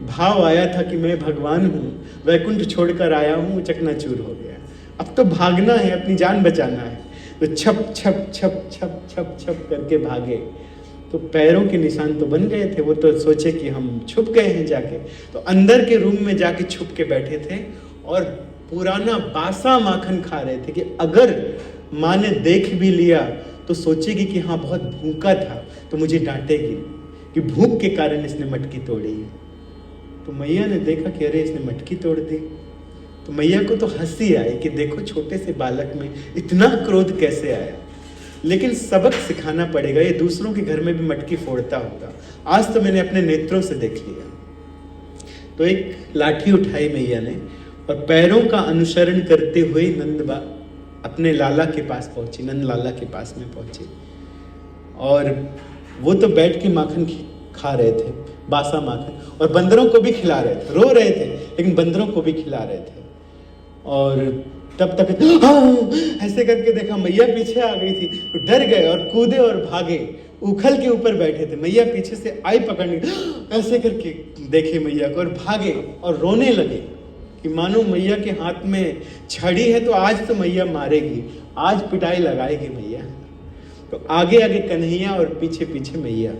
भाव आया था कि मैं भगवान हूँ, वैकुंठ छोड़कर आया हूँ, चकनाचूर हो गया। अब तो भागना है, अपनी जान बचाना है। तो छप छप छप छप छप छप करके भागे, तो पैरों के निशान तो बन गए थे। वो तो सोचे कि हम छुप गए हैं जाके, तो अंदर के रूम में जाके छुप के बैठे थे और पुराना बासा माखन खा रहे थे कि अगर माँ ने देख भी लिया तो सोचेगी कि हाँ बहुत भूखा था, तो मुझे डांटेगी कि भूख के कारण इसने मटकी तोड़ी है। तो मैया ने देखा कि अरे इसने मटकी तोड़ दी, तो मैया को तो हंसी आई कि देखो छोटे से बालक में इतना क्रोध कैसे आया। लेकिन सबक सिखाना पड़ेगा, ये दूसरों के घर में भी मटकी फोड़ता होगा, आज तो मैंने अपने नेत्रों से देख लिया। तो एक लाठी उठाई मैया ने और पैरों का अनुसरण करते हुए नंदबा अपने लाला के पास पहुंची, नंद लाला के पास में पहुंची। और वो तो बैठ के माखन खा रहे थे, बासा माखन, और बंदरों को भी खिला रहे थे। रो रहे थे लेकिन बंदरों को भी खिला रहे थे। और तब तक ऐसे करके देखा मैया पीछे आ गई थी, तो डर गए और कूदे और भागे, उखल के ऊपर बैठे थे। मैया पीछे से आई पकड़ने, ऐसे करके देखे मैया को और भागे और रोने लगे कि मानो मैया के हाथ में छड़ी है तो आज तो मैया मारेगी, आज पिटाई लगाएगी मैया। तो आगे आगे कन्हैया और पीछे पीछे मैया।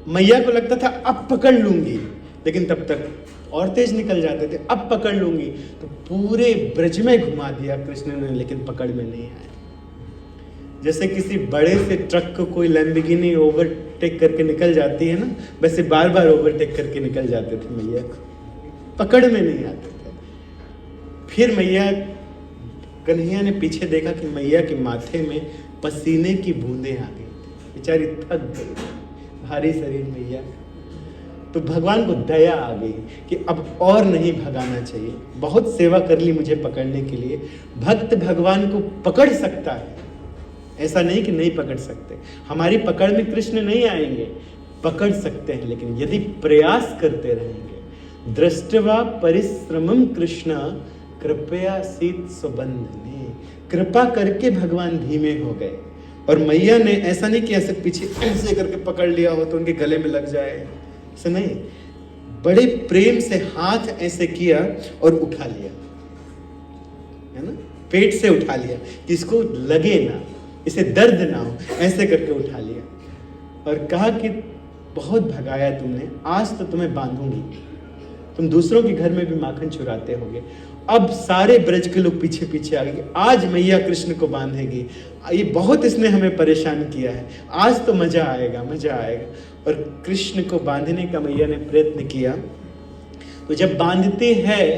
मैया को लगता था अब पकड़ लूंगी, लेकिन तब तक और तेज निकल जाते थे, अब पकड़ लूंगी। तो पूरे ब्रज में घुमा दिया कृष्ण ने, लेकिन पकड़ में नहीं आया। जैसे किसी बड़े से ट्रक को कोई लैम्बोर्गिनी ओवरटेक करके निकल जाती है ना, वैसे बार बार ओवरटेक करके निकल जाते थे मैया को, पकड़ में नहीं आते थे। फिर मैया, कन्हैया ने पीछे देखा कि मैया के माथे में पसीने की बूंदें आ गई, बेचारी थक गई, भारी शरीर मैया। तो भगवान को दया आ गई कि अब और नहीं भगाना चाहिए, बहुत सेवा कर ली मुझे पकड़ने के लिए। भक्त भगवान को पकड़ सकता है, ऐसा नहीं कि नहीं पकड़ सकते। हमारी पकड़ में कृष्ण नहीं आएंगे, पकड़ सकते हैं, लेकिन यदि प्रयास करते रहेंगे। दृष्टवा परिश्रमम कृष्ण कृपया सीत सुबंधने, कृपा करके भगवान धीमे हो गए। और मैया ने ऐसा नहीं किया ऐसे पीछे ऐसे करके पकड़ लिया हो तो उनके गले में लग जाए, ऐसा नहीं, बड़े प्रेम से हाथ ऐसे किया और उठा लिया, है ना, पेट से उठा लिया कि इसको लगे ना, इसे दर्द ना हो, ऐसे करके उठा लिया और कहा कि बहुत भगाया तुमने, आज तो तुम्हें बांधूंगी। तुम दूसरों के घर में भी माखन चुराते होगे। अब सारे ब्रज के लोग पीछे पीछे आ गए, आज मैया कृष्ण को बांधेगी, ये बहुत इसने हमें परेशान किया है, आज तो मजा आएगा मजा आएगा। और कृष्ण को बांधने का मैया ने प्रयत्न किया। तो जब बांधते हैं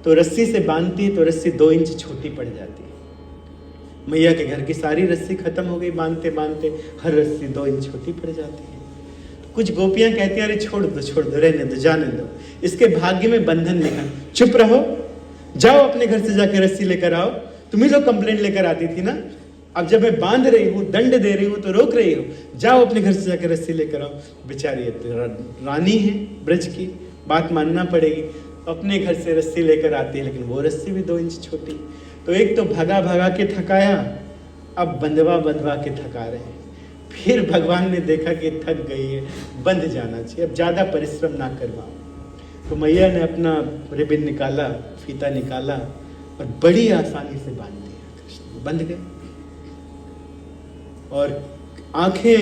तो रस्सी से बांधती है तो रस्सी 2 इंच छोटी पड़ जाती है। मैया के घर की सारी रस्सी खत्म हो गई, बांधते बांधते हर रस्सी 2 इंच छोटी पड़ जाती है। कुछ गोपियां कहती हैं अरे छोड़ दो, रहने दो, जाने दो, इसके भाग्य में बंधन लिखा, चुप रहो, जाओ अपने घर से जाके रस्सी लेकर आओ, तुम ही लोग कंप्लेंट लेकर आती थी ना, अब जब मैं बांध रही हूँ, दंड दे रही हूँ तो रोक रही हो, जाओ अपने घर से जाके रस्सी लेकर आओ। बेचारी रानी है ब्रज की, बात मानना पड़ेगी, अपने घर से रस्सी लेकर आती है, लेकिन वो रस्सी भी 2 इंच छोटी। तो एक तो भगा भगा के थकाया, अब बंधवा बंधवा के थका रहे हैं। फिर भगवान ने देखा कि थक गई है, बंध जाना चाहिए, अब ज़्यादा परिश्रम ना करवाओ। तो मैया ने अपना रिबिन निकाला, फीता निकाला और बड़ी आसानी से बांध दिया, कृष्ण बंध गए। और आंखें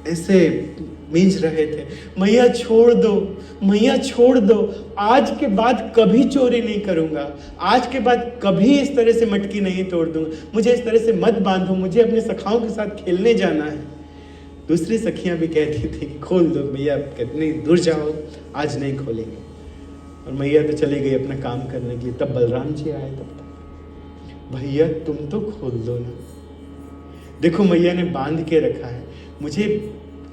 ऐसे मींच रहे थे, मैया छोड़ दो, मैया छोड़ दो, आज के बाद कभी चोरी नहीं करूंगा, आज के बाद कभी इस तरह से मटकी नहीं तोड़ दूंगा, मुझे इस तरह से मत बांधो, मुझे अपने सखाओं के साथ खेलने जाना है। दूसरी सखियां भी कहती थी कि खोल दो मैया, कितनी दूर जाओ, आज नहीं खोलेंगे। और मैया तो चली गई अपना काम करने के लिए। तब बलराम जी आए, तब तक भैया तुम तो खोल दो ना, देखो मैया ने बांध के रखा है, मुझे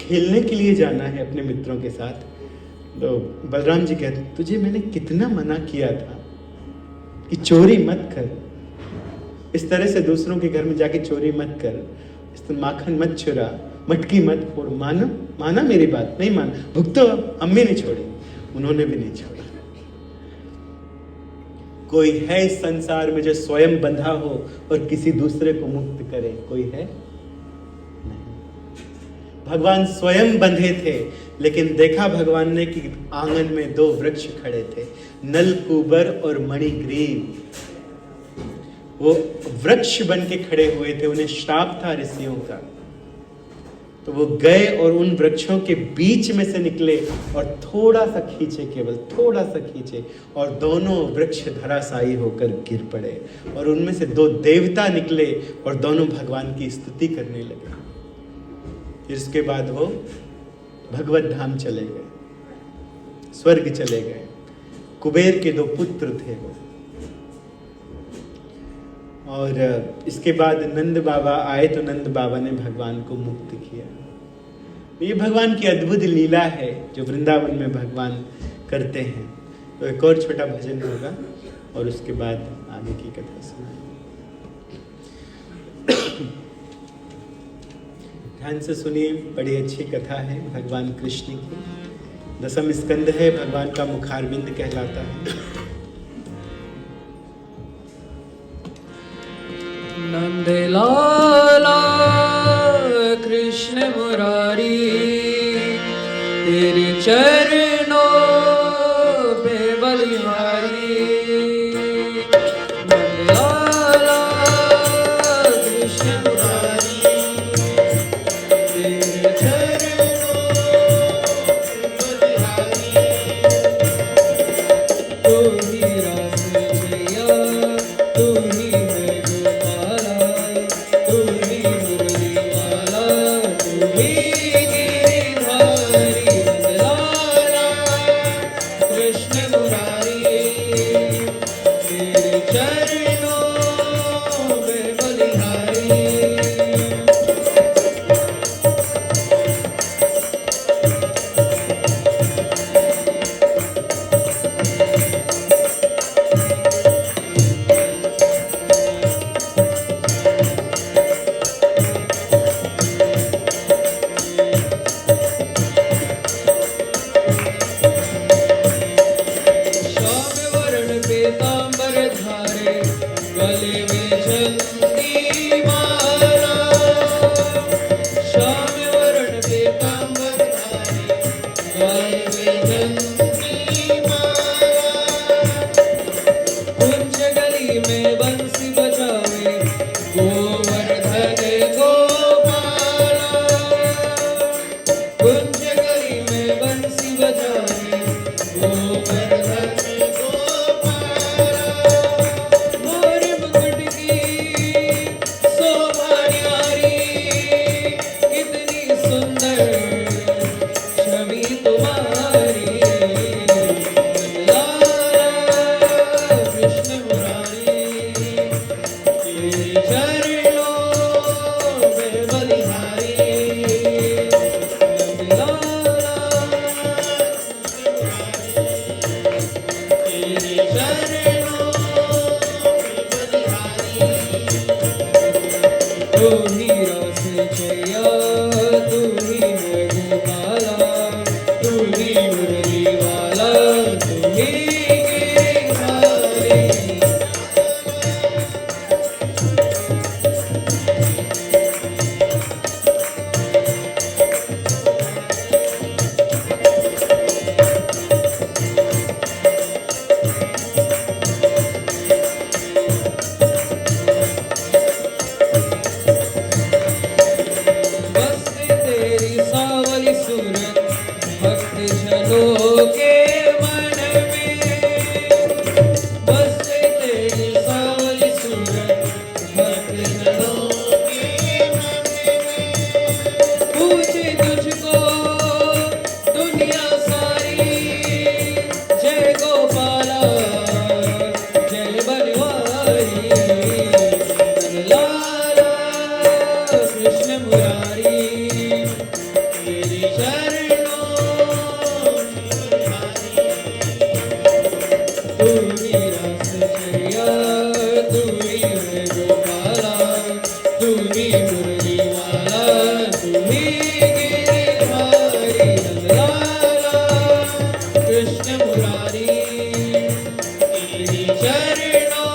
खेलने के लिए जाना है अपने मित्रों के साथ। तो बलराम जी कहते तुझे मैंने कितना मना किया था कि चोरी मत कर, इस तरह से दूसरों के घर में जाके चोरी मत कर, इस तरह माखन मत चुरा, मटकी मत फोड़। माना मेरी बात? नहीं माना। भुगतो, हम भी नहीं छोड़े, उन्होंने भी नहीं छोड़ा। कोई है इस संसार में जो स्वयं बंधा हो और किसी दूसरे को मुक्त करे? कोई है? नहीं। भगवान स्वयं बंधे थे, लेकिन देखा भगवान ने कि आंगन में दो वृक्ष खड़े थे, नलकूबर और मणिग्रीव। वो वृक्ष बन के खड़े हुए थे, उन्हें श्राप था ऋषियों का। तो वो गए और उन वृक्षों के बीच में से निकले और थोड़ा सा खींचे, केवल थोड़ा सा खींचे, और दोनों वृक्ष धराशायी होकर गिर पड़े। और उनमें से दो देवता निकले और दोनों भगवान की स्तुति करने लगे। फिर इसके बाद वो भगवत धाम चले गए, स्वर्ग चले गए। कुबेर के दो पुत्र थे वो। और इसके बाद नंद बाबा आए, तो नंद बाबा ने भगवान को मुक्त किया। ये भगवान की अद्भुत लीला है जो वृंदावन में भगवान करते हैं। तो एक और छोटा भजन होगा और उसके बाद आगे की कथा सुनाएंगे। ध्यान से सुनिए, बड़ी अच्छी कथा है भगवान कृष्ण की। 10वां स्कंद है, भगवान का मुखारविंद कहलाता है। नंदलाला कृष्ण मुरारी, तेरे चरणों पे बलिहारी। नंदलाला कृष्ण मुरारी, तेरे चरणों पे बलिहारी। तू ही रास जिया, तू ही तू ही रासचर्या, तू ही है गोपाला, तू ही मुरली वाला, तू ही गिरिधारी नंदलाला, कृष्ण मुरारी तेरी चरणों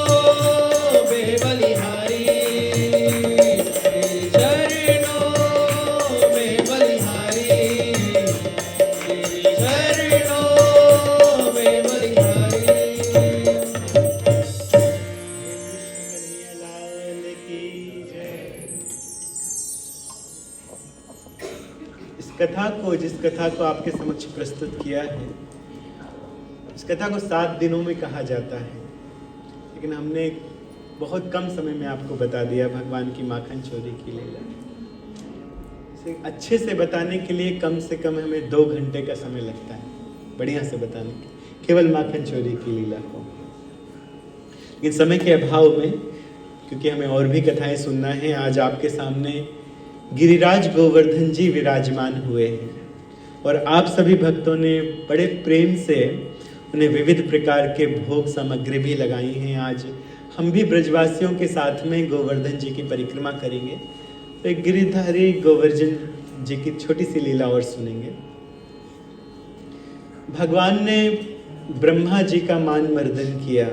में बलिहारी, तेरे चरणों में बलिहारी, तेरे चरणों में बलिहारी। इस कथा को, जिस कथा को आपके समक्ष प्रस्तुत किया है, इस कथा को 7 दिनों में कहा जाता है, लेकिन हमने बहुत कम समय में आपको बता दिया भगवान की माखन चोरी की लीला। इसे अच्छे से बताने के लिए कम से कम हमें 2 घंटे का समय लगता है बढ़िया से बताने के, केवल माखन चोरी की लीला को। लेकिन समय के अभाव में, क्योंकि हमें और भी कथाएं सुनना है, आज आपके सामने गिरिराज गोवर्धन जी विराजमान हुए हैं और आप सभी भक्तों ने बड़े प्रेम से उन्हें विविध प्रकार के भोग सामग्री भी लगाई हैं। आज हम भी ब्रजवासियों के साथ में गोवर्धन जी की परिक्रमा करेंगे, तो एक गिरिधारी गोवर्धन जी की छोटी सी लीला और सुनेंगे। भगवान ने ब्रह्मा जी का मान मर्दन किया,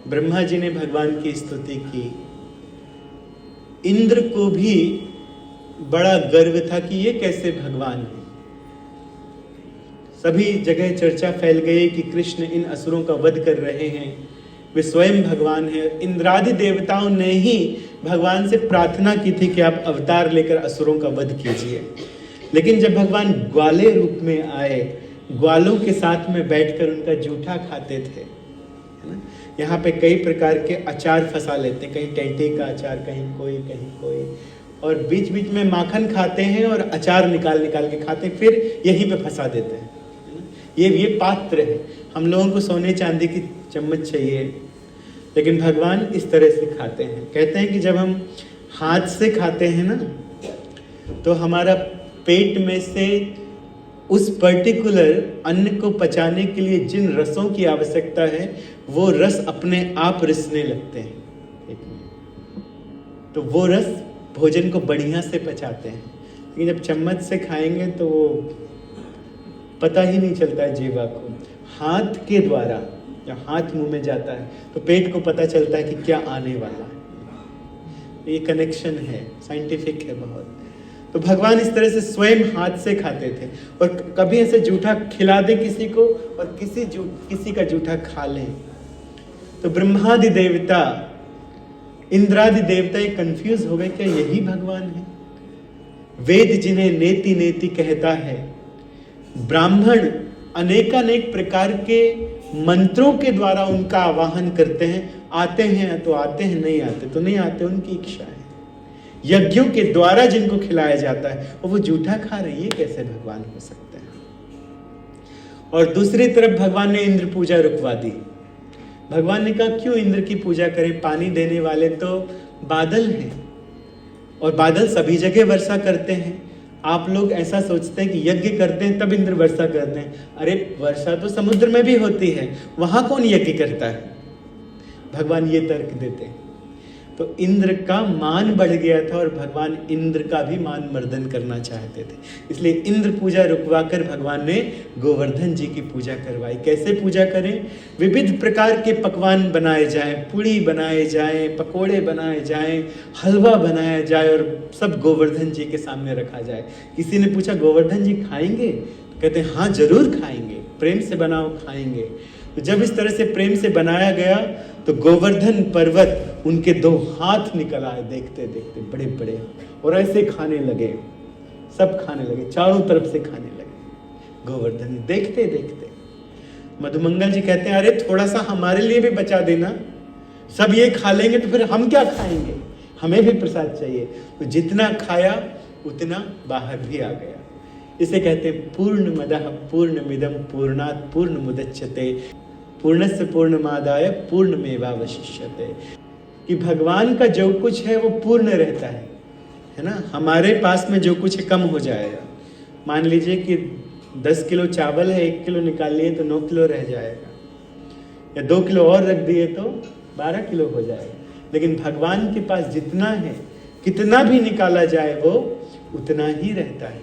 ब्रह्मा जी ने भगवान की स्तुति की। इंद्र को भी बड़ा गर्व था कि ये कैसे भगवान है। सभी जगह चर्चा फैल गई कि कृष्ण इन असुरों का वध कर रहे हैं, वे स्वयं भगवान हैं। इंद्रादि देवताओं ने ही भगवान से प्रार्थना की थी कि आप अवतार लेकर असुरों का वध कीजिए। लेकिन जब भगवान ग्वाले रूप में आए, ग्वालों के साथ में बैठकर उनका जूठा खाते थे, है ना। यहाँ पे कई प्रकार के अचार फंसा लेते हैं, कहीं टेंटे का अचार, कहीं कोई, और बीच बीच में माखन खाते हैं और अचार निकाल के खाते हैं, फिर यहीं पे फंसा देते हैं, है ना? ये पात्र है। हम लोगों को सोने चांदी की चम्मच चाहिए, लेकिन भगवान इस तरह से खाते हैं। कहते हैं कि जब हम हाथ से खाते हैं ना, तो हमारा पेट में से उस पर्टिकुलर अन्न को पचाने के लिए जिन रसों की आवश्यकता है, वो रस अपने आप रिसने लगते हैं पेट में, तो वो रस भोजन को बढ़िया से पचाते हैं। लेकिन जब चम्मच से खाएंगे तो वो पता ही नहीं चलता है जीवा को। हाथ के द्वारा जब हाथ मुंह में जाता है तो पेट को पता चलता है कि क्या आने वाला है। ये कनेक्शन है, साइंटिफिक है बहुत। तो भगवान इस तरह से स्वयं हाथ से खाते थे, और कभी ऐसे जूठा खिला दे किसी को और किसी का जूठा खा लें, तो ब्रह्मादि देवता, इंद्रादि देवता ये कंफ्यूज हो गए, क्या यही भगवान है? वेद जिन्हें नेति नेति कहता है, ब्राह्मण अनेकानेक प्रकार के मंत्रों के द्वारा उनका आवाहन करते हैं। आते हैं तो आते हैं, नहीं आते तो नहीं आते, उनकी इच्छा है। यज्ञों के द्वारा जिनको खिलाया जाता है और वो जूठा खा रहे, ये कैसे भगवान हो सकते हैं? और दूसरी तरफ भगवान ने इंद्र पूजा रुकवा दी। भगवान ने कहा क्यों इंद्र की पूजा करें, पानी देने वाले तो बादल हैं और बादल सभी जगह वर्षा करते हैं। आप लोग ऐसा सोचते हैं कि यज्ञ करते हैं तब इंद्र वर्षा करते हैं। अरे वर्षा तो समुद्र में भी होती है, वहां कौन यज्ञ करता है? भगवान ये तर्क देते हैं। तो इंद्र का मान बढ़ गया था और भगवान इंद्र का भी मान मर्दन करना चाहते थे, इसलिए इंद्र पूजा रुकवा कर भगवान ने गोवर्धन जी की पूजा करवाई। कैसे पूजा करें? विविध प्रकार के पकवान बनाए जाएं, पूड़ी बनाए जाएं, पकोड़े बनाए जाएं, हलवा बनाया जाए और सब गोवर्धन जी के सामने रखा जाए। किसी ने पूछा गोवर्धन जी खाएंगे? कहते हैं हाँ जरूर खाएंगे, प्रेम से बनाओ खाएंगे। तो जब इस तरह से प्रेम से बनाया गया तो गोवर्धन पर्वत उनके 2 हाथ निकल आए, देखते देखते बड़े बड़े, और ऐसे खाने लगे, सब खाने लगे, चारों तरफ से खाने लगे गोवर्धन। देखते देखते मधुमंगल जी कहते हैं अरे थोड़ा सा हमारे लिए भी बचा देना, सब ये खा लेंगे तो फिर हम क्या खाएंगे, हमें भी प्रसाद चाहिए। तो जितना खाया उतना बाहर भी आ गया। इसे कहते हैं पूर्णमदः पूर्णमिदं पूर्णात् पूर्णमुदच्यते पूर्णस्य पूर्णमादाय पूर्णमेवावशिष्यते, कि भगवान का जो कुछ है वो पूर्ण रहता है ना। हमारे पास में जो कुछ है कम हो जाएगा। मान लीजिए कि 10 किलो चावल है, 1 किलो निकाल लिए तो 9 किलो रह जाएगा। या 2 किलो और रख दिए तो 12 किलो हो जाएगा। लेकिन भगवान के पास जितना है, कितना भी निकाला जाए वो उतना ही रहता है,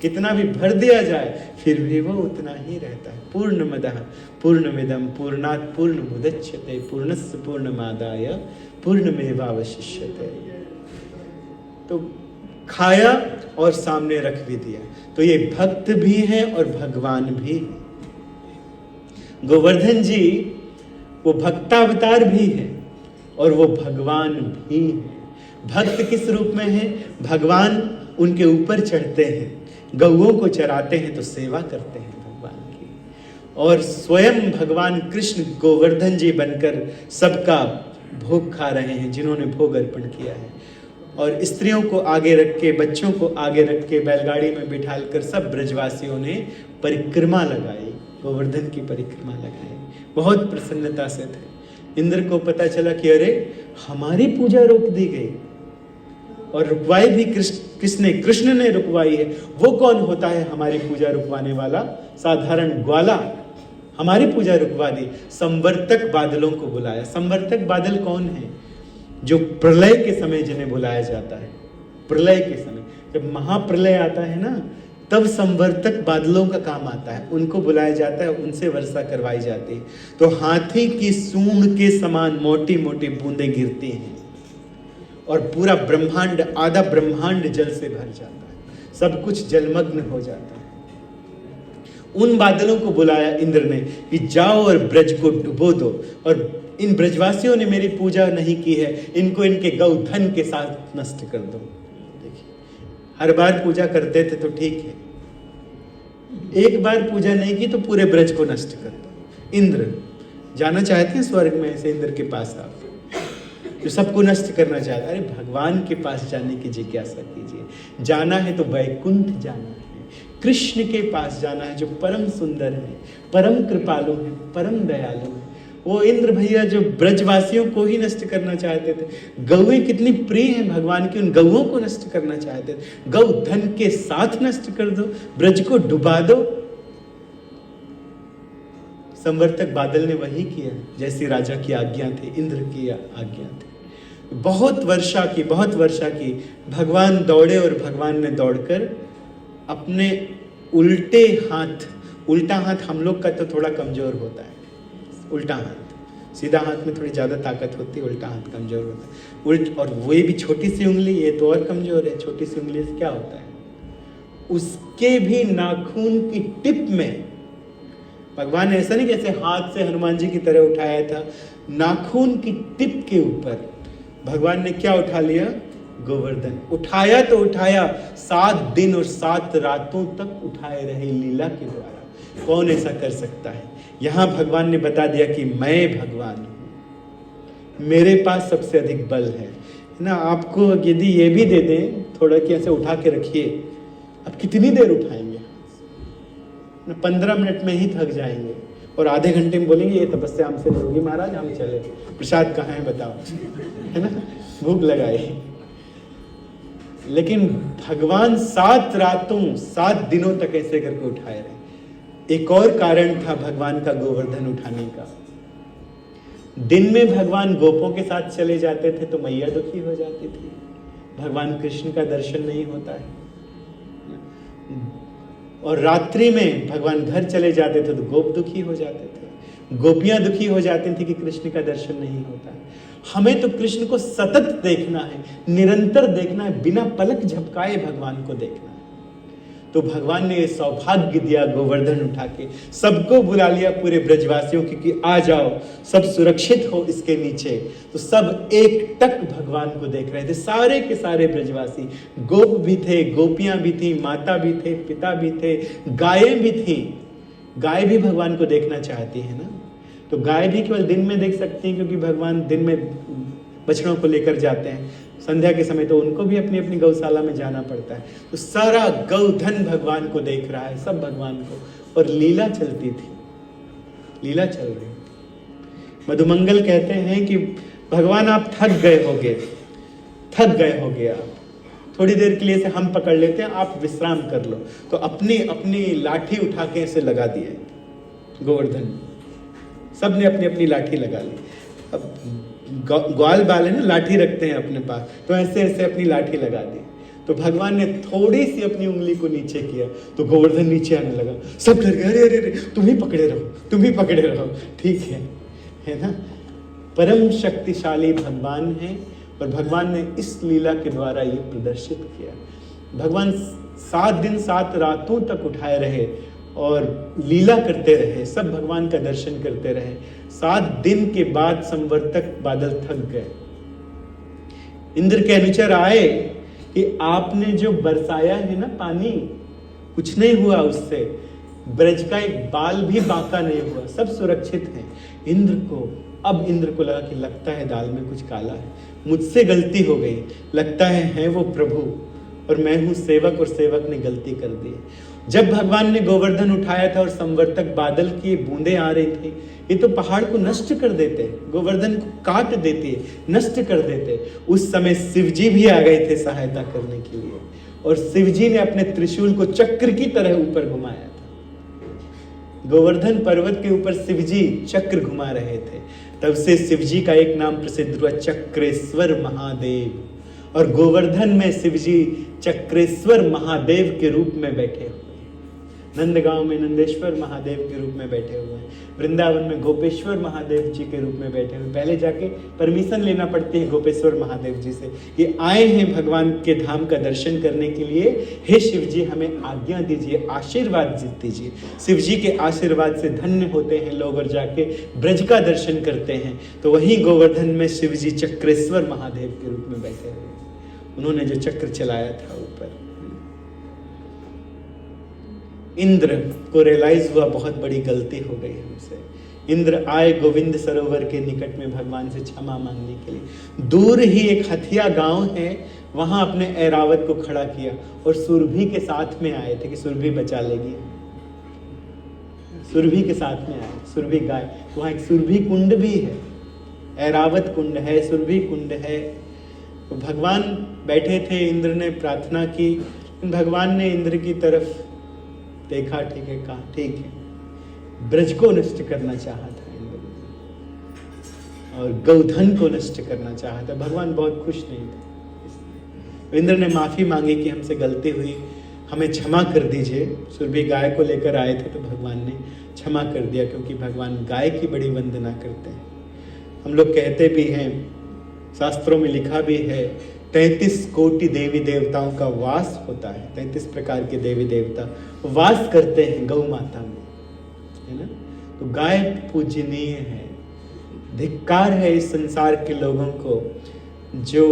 कितना भी भर दिया जाए फिर भी वो उतना ही रहता है। पूर्णमदः पूर्णमिदं पूर्णात् पूर्णमुदच्यते पूर्णस्य पूर्णमादाय पूर्णमेवावशिष्यते। तो खाया और सामने रख भी दिया। तो ये भक्त भी है और भगवान भी है। गोवर्धन जी वो भक्तावतार भी है और वो भगवान भी है। भक्त किस रूप में है? भगवान उनके ऊपर चढ़ते हैं, गौओं को चराते हैं तो सेवा करते हैं भगवान की, और स्वयं भगवान कृष्ण गोवर्धन जी बनकर सबका भोग खा रहे हैं, जिन्होंने भोग अर्पण किया है। और स्त्रियों को आगे रख के, बच्चों को आगे रख के बैलगाड़ी में बिठाकर सब ब्रजवासियों ने परिक्रमा लगाई, गोवर्धन की परिक्रमा लगाई, बहुत प्रसन्नता से थे। इंद्र को पता चला कि अरे हमारी पूजा रोक दी गई, और रुकवाई भी कृष्ण ने रुकवाई है। वो कौन होता है हमारी पूजा रुकवाने वाला? साधारण ग्वाला हमारी पूजा रुकवा दी। संवर्तक बादलों को बुलाया। संवर्तक बादल कौन है? जो प्रलय के समय जिन्हें बुलाया जाता है। प्रलय के समय जब महाप्रलय आता है ना, तब संवर्तक बादलों का काम आता है, उनको बुलाया जाता है, उनसे वर्षा करवाई जाती है। तो हाथी की सूंड के समान मोटी मोटी बूंदें गिरती हैं और पूरा ब्रह्मांड, आधा ब्रह्मांड जल से भर जाता है, सब कुछ जलमग्न हो जाता है। उन बादलों को बुलाया इंद्र ने कि जाओ और ब्रज को डुबो दो, और इन ब्रजवासियों ने मेरी पूजा नहीं की है, इनको इनके गौधन के साथ नष्ट कर दो। देखिए, हर बार पूजा करते थे तो ठीक है, एक बार पूजा नहीं की तो पूरे ब्रज को नष्ट कर दो। इंद्र जाना चाहते हैं स्वर्ग में? ऐसे इंद्र के पास आप जो सबको नष्ट करना चाहता है। अरे भगवान के पास जाने की जिज्ञासा कीजिए। जाना है तो वैकुंठ जाना है, कृष्ण के पास जाना है जो परम सुंदर है, परम कृपालु है, परम दयालु है। वो इंद्र भैया जो ब्रजवासियों को ही नष्ट करना चाहते थे, गौएं कितनी प्रिय हैं भगवान की, उन गौओं को नष्ट करना चाहते थे। गौ धन के साथ नष्ट कर दो, ब्रज को डुबा दो। संवर्तक बादल ने वही किया जैसी राजा की आज्ञा थी, इंद्र की आज्ञा थी। बहुत वर्षा की भगवान दौड़े, और भगवान ने दौड़कर अपने उल्टा हाथ हम लोग का तो थोड़ा कमजोर होता है, उल्टा हाथ, सीधा हाथ में थोड़ी ज्यादा ताकत होती है, उल्टा हाथ कमजोर होता है। और वो भी छोटी सी उंगली, ये तो और कमजोर है। छोटी सी उंगली से क्या होता है? उसके भी नाखून की टिप में भगवान ने ऐसा नहीं जैसे हाथ से हनुमान जी की तरह उठाया था, नाखून की टिप के ऊपर भगवान ने क्या उठा लिया? गोवर्धन। उठाया तो उठाया, 7 दिन और 7 रातों तक उठाए रहे लीला के द्वारा। कौन ऐसा कर सकता है? यहां भगवान ने बता दिया कि मैं भगवान हूं, मेरे पास सबसे अधिक बल है ना। आपको यदि ये भी दे दें थोड़ा कि ऐसे उठा के रखिए, अब कितनी देर उठाएंगे? 15 मिनट में ही थक जाएंगे, और आधे घंटे में बोलेंगे ये तपस्या हमसे नहीं होगी महाराज, हम चले, प्रसाद कहाँ है बताओ, है ना, भूख लगाई। लेकिन भगवान 7 रातों 7 दिनों तक ऐसे करके उठाए रहे। एक और कारण था भगवान का गोवर्धन उठाने का। दिन में भगवान गोपों के साथ चले जाते थे तो मैया दुखी हो जाती थी, भगवान कृष्ण का दर्शन नहीं होता है। और रात्रि में भगवान घर चले जाते थे तो गोप दुखी हो जाते थे, गोपियां दुखी हो जाती थी कि कृष्ण का दर्शन नहीं होता है। हमें तो कृष्ण को सतत देखना है, निरंतर देखना है, बिना पलक झपकाए भगवान को देखना है। तो भगवान ने सौभाग्य दिया गोवर्धन उठा के, सबको बुला लिया, पूरे ब्रजवासियों की कि आ जाओ, सब सुरक्षित हो इसके नीचे। तो सब एक टक भगवान को देख रहे थे, सारे के सारे ब्रजवासी। गोप भी थे, गोपियां भी थी, माता भी थे, पिता भी थे, गायें भी थी। गाय भी भगवान को देखना चाहती है ना, तो गाय भी केवल दिन में देख सकती हैं, क्योंकि भगवान दिन में बछड़ों को लेकर जाते हैं, संध्या के समय तो उनको भी अपनी अपनी गौशाला में जाना पड़ता है। तो सारा गौधन भगवान को देख रहा है, सब भगवान को, और लीला चलती थी, लीला चल रही। मधुमंगल कहते हैं कि भगवान आप थक गए होगे आप, थोड़ी देर के लिए से हम पकड़ लेते हैं, आप विश्राम कर लो। तो अपनी अपनी लाठी उठा के इसे लगा दिए गोवर्धन, सब ने अपनी अपनी लाठी लगा ली। अब ग्वाल बाल है ना, लाठी रखते हैं अपने पास, तो ऐसे ऐसे अपनी लाठी लगा दी। तो भगवान ने थोड़ी सी अपनी उंगली को नीचे किया तो गोवर्धन नीचे आने लगा। सब डर गए, अरे अरे अरे, तुम ही पकड़े रहो, तुम ही पकड़े रहो। ठीक है ना। परम शक्तिशाली भगवान है और भगवान ने इस लीला के द्वारा ये प्रदर्शित किया। भगवान 7 दिन 7 रातों तक उठाए रहे और लीला करते रहे, सब भगवान का दर्शन करते रहे। 7 दिन के बाद संवर्तक बादल थक गए। इंद्र के अनुचर आए कि आपने जो बरसाया है ना पानी, कुछ नहीं हुआ उससे, ब्रज का एक बाल भी बांका नहीं हुआ, सब सुरक्षित है। इंद्र को लगा कि लगता है दाल में कुछ काला है, मुझसे गलती हो गई, लगता है वो प्रभु और मैं हूं सेवक और सेवक ने गलती कर दी। जब भगवान ने गोवर्धन उठाया था और संवर्तक बादल की बूंदें आ रही थी, ये तो पहाड़ को नष्ट कर देते, गोवर्धन को काट देते, नष्ट कर देते। उस समय शिवजी भी आ गए थे सहायता करने के लिए और शिवजी ने अपने त्रिशूल को चक्र की तरह ऊपर घुमाया था। गोवर्धन पर्वत के ऊपर शिवजी चक्र घुमा रहे थे। तब से शिवजी का एक नाम प्रसिद्ध हुआ, चक्रेश्वर महादेव। और गोवर्धन में शिवजी चक्रेश्वर महादेव के रूप में बैठे हुए, नंदगांव में नंदेश्वर महादेव के रूप में बैठे हुए, वृंदावन में गोपेश्वर महादेव जी के रूप में बैठे हुए। पहले जाके परमिशन लेना पड़ती है गोपेश्वर महादेव जी से कि आए हैं भगवान के धाम का दर्शन करने के लिए, हे शिव जी हमें आज्ञा दीजिए, आशीर्वाद दीजिए। शिव जी के आशीर्वाद से धन्य होते हैं लोग और जाके ब्रज का दर्शन करते हैं। तो वहीं गोवर्धन में शिव जी चक्रेश्वर महादेव के रूप में बैठे हुए, उन्होंने जो चक्र चलाया था ऊपर। इंद्र को रियलाइज हुआ बहुत बड़ी गलती हो गई हमसे। इंद्र आए गोविंद सरोवर के निकट में भगवान से क्षमा मांगने के लिए। दूर ही एक हथिया गांव है, वहां अपने ऐरावत को खड़ा किया और सुरभि के साथ में आए थे कि सुरभि बचा लेगी। सुरभि के साथ में आए, सुरभि गाय। वहां एक सुरभि कुंड भी है, ऐरावत कुंड है, सुरभि कुंड है। तो भगवान बैठे थे, इंद्र ने प्रार्थना की, भगवान ने इंद्र की तरफ देखा, ठीक है, कहा ठीक है। ब्रज को नष्ट करना चाहा था इंद्र और गौधन को नष्ट करना चाहा था। भगवान बहुत खुश नहीं थे। इंद्र ने माफी मांगी कि हमसे गलती हुई, हमें क्षमा कर दीजिए। सुरभि गाय को लेकर आए थे तो भगवान ने क्षमा कर दिया, क्योंकि भगवान गाय की बड़ी वंदना करते हैं। हम लोग कहते भी हैं, शास्त्रों में लिखा भी है, 33 कोटि देवी देवताओं का वास होता है। 33 प्रकार के देवी देवता वास करते हैं गौ माता में, है ना। तो गाय पूजनीय है। धिक्कार है इस संसार के लोगों को जो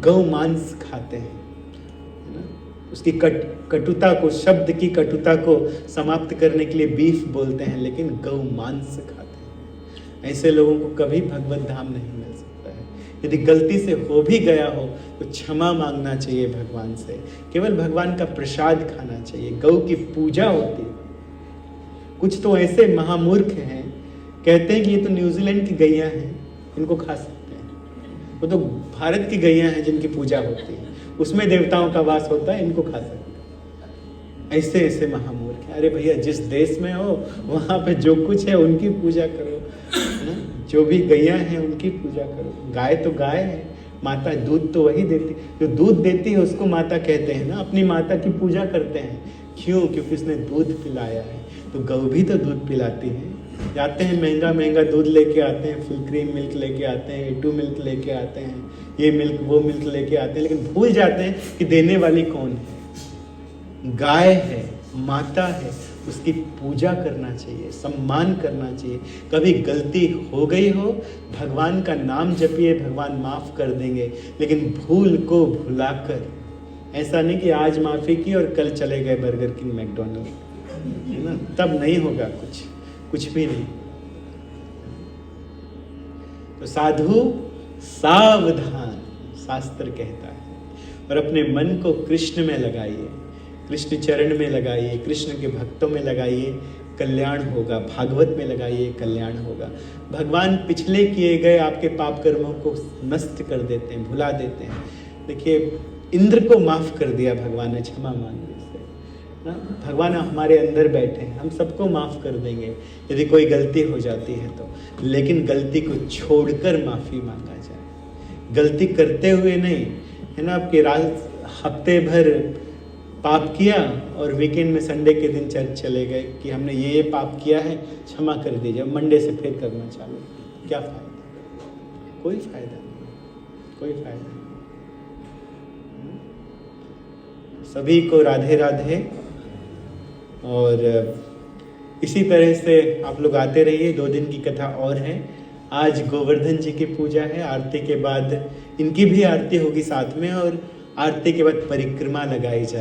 गौ मांस खाते हैं, है ना। उसकी कटुता को, शब्द की कटुता को समाप्त करने के लिए बीफ बोलते हैं, लेकिन गौ मांस खाते हैं। ऐसे लोगों को कभी भगवत धाम नहीं मिल सकता है। यदि गलती से हो भी गया हो तो क्षमा मांगना चाहिए भगवान से, केवल भगवान का प्रसाद खाना चाहिए। गौ की पूजा होती है। कुछ तो ऐसे महामूर्ख हैं, कहते हैं कि ये तो न्यूजीलैंड की गैया हैं, इनको खा सकते हैं। वो तो भारत की गैया हैं जिनकी पूजा होती है, उसमें देवताओं का वास होता है, इनको खा सकते हैं। ऐसे ऐसे महामूर्ख हैं। अरे भैया, जिस देश में हो वहाँ पे जो कुछ है उनकी पूजा करो, है ना। जो भी गैया हैं उनकी पूजा करो। गाय तो गाय है, माता दूध तो वही देती, जो दूध देती है उसको माता कहते हैं ना। अपनी माता की पूजा करते हैं, क्यों? क्योंकि उसने दूध पिलाया है। तो गौ भी तो दूध पिलाती है। जाते हैं महंगा महंगा दूध लेके आते हैं, फुल क्रीम मिल्क लेके आते हैं, A2 मिल्क लेके आते हैं, ये मिल्क वो मिल्क लेके आते हैं, लेकिन भूल जाते हैं कि देने वाली कौन है। गाय है, माता है, उसकी पूजा करना चाहिए, सम्मान करना चाहिए। कभी गलती हो गई हो, भगवान का नाम जपिए, भगवान माफ कर देंगे। लेकिन भूल को भुलाकर, ऐसा नहीं कि आज माफी की और कल चले गए बर्गर किंग, मैकडॉनल्ड, है ना, तब नहीं होगा कुछ भी नहीं। तो साधु सावधान, शास्त्र कहता है। और अपने मन को कृष्ण में लगाइए, कृष्ण चरण में लगाइए, कृष्ण के भक्तों में लगाइए, कल्याण होगा। भागवत में लगाइए, कल्याण होगा। भगवान पिछले किए गए आपके पाप कर्मों को नष्ट कर देते हैं, भुला देते हैं। देखिए, इंद्र को माफ कर दिया भगवान ने क्षमा मांगने से। ना, भगवान हमारे अंदर बैठे हैं, हम सबको माफ़ कर देंगे यदि कोई गलती हो जाती है तो, लेकिन गलती को छोड़कर माफ़ी मांगा जाए, गलती करते हुए नहीं, है ना। आपकी रात हफ्ते भर पाप किया और वीकेंड में संडे के दिन चर्च चले गए कि हमने ये पाप किया है, क्षमा कर दीजिए, मंडे से फिर करना चालू, क्या फ़ायदा? कोई फ़ायदा नहीं, कोई फ़ायदा नहीं। सभी को राधे राधे। और इसी तरह से आप लोग आते रहिए, 2 दिन की कथा और है। आज गोवर्धन जी की पूजा है, आरती के बाद इनकी भी आरती होगी साथ में, और आरती के बाद परिक्रमा लगाई जाए।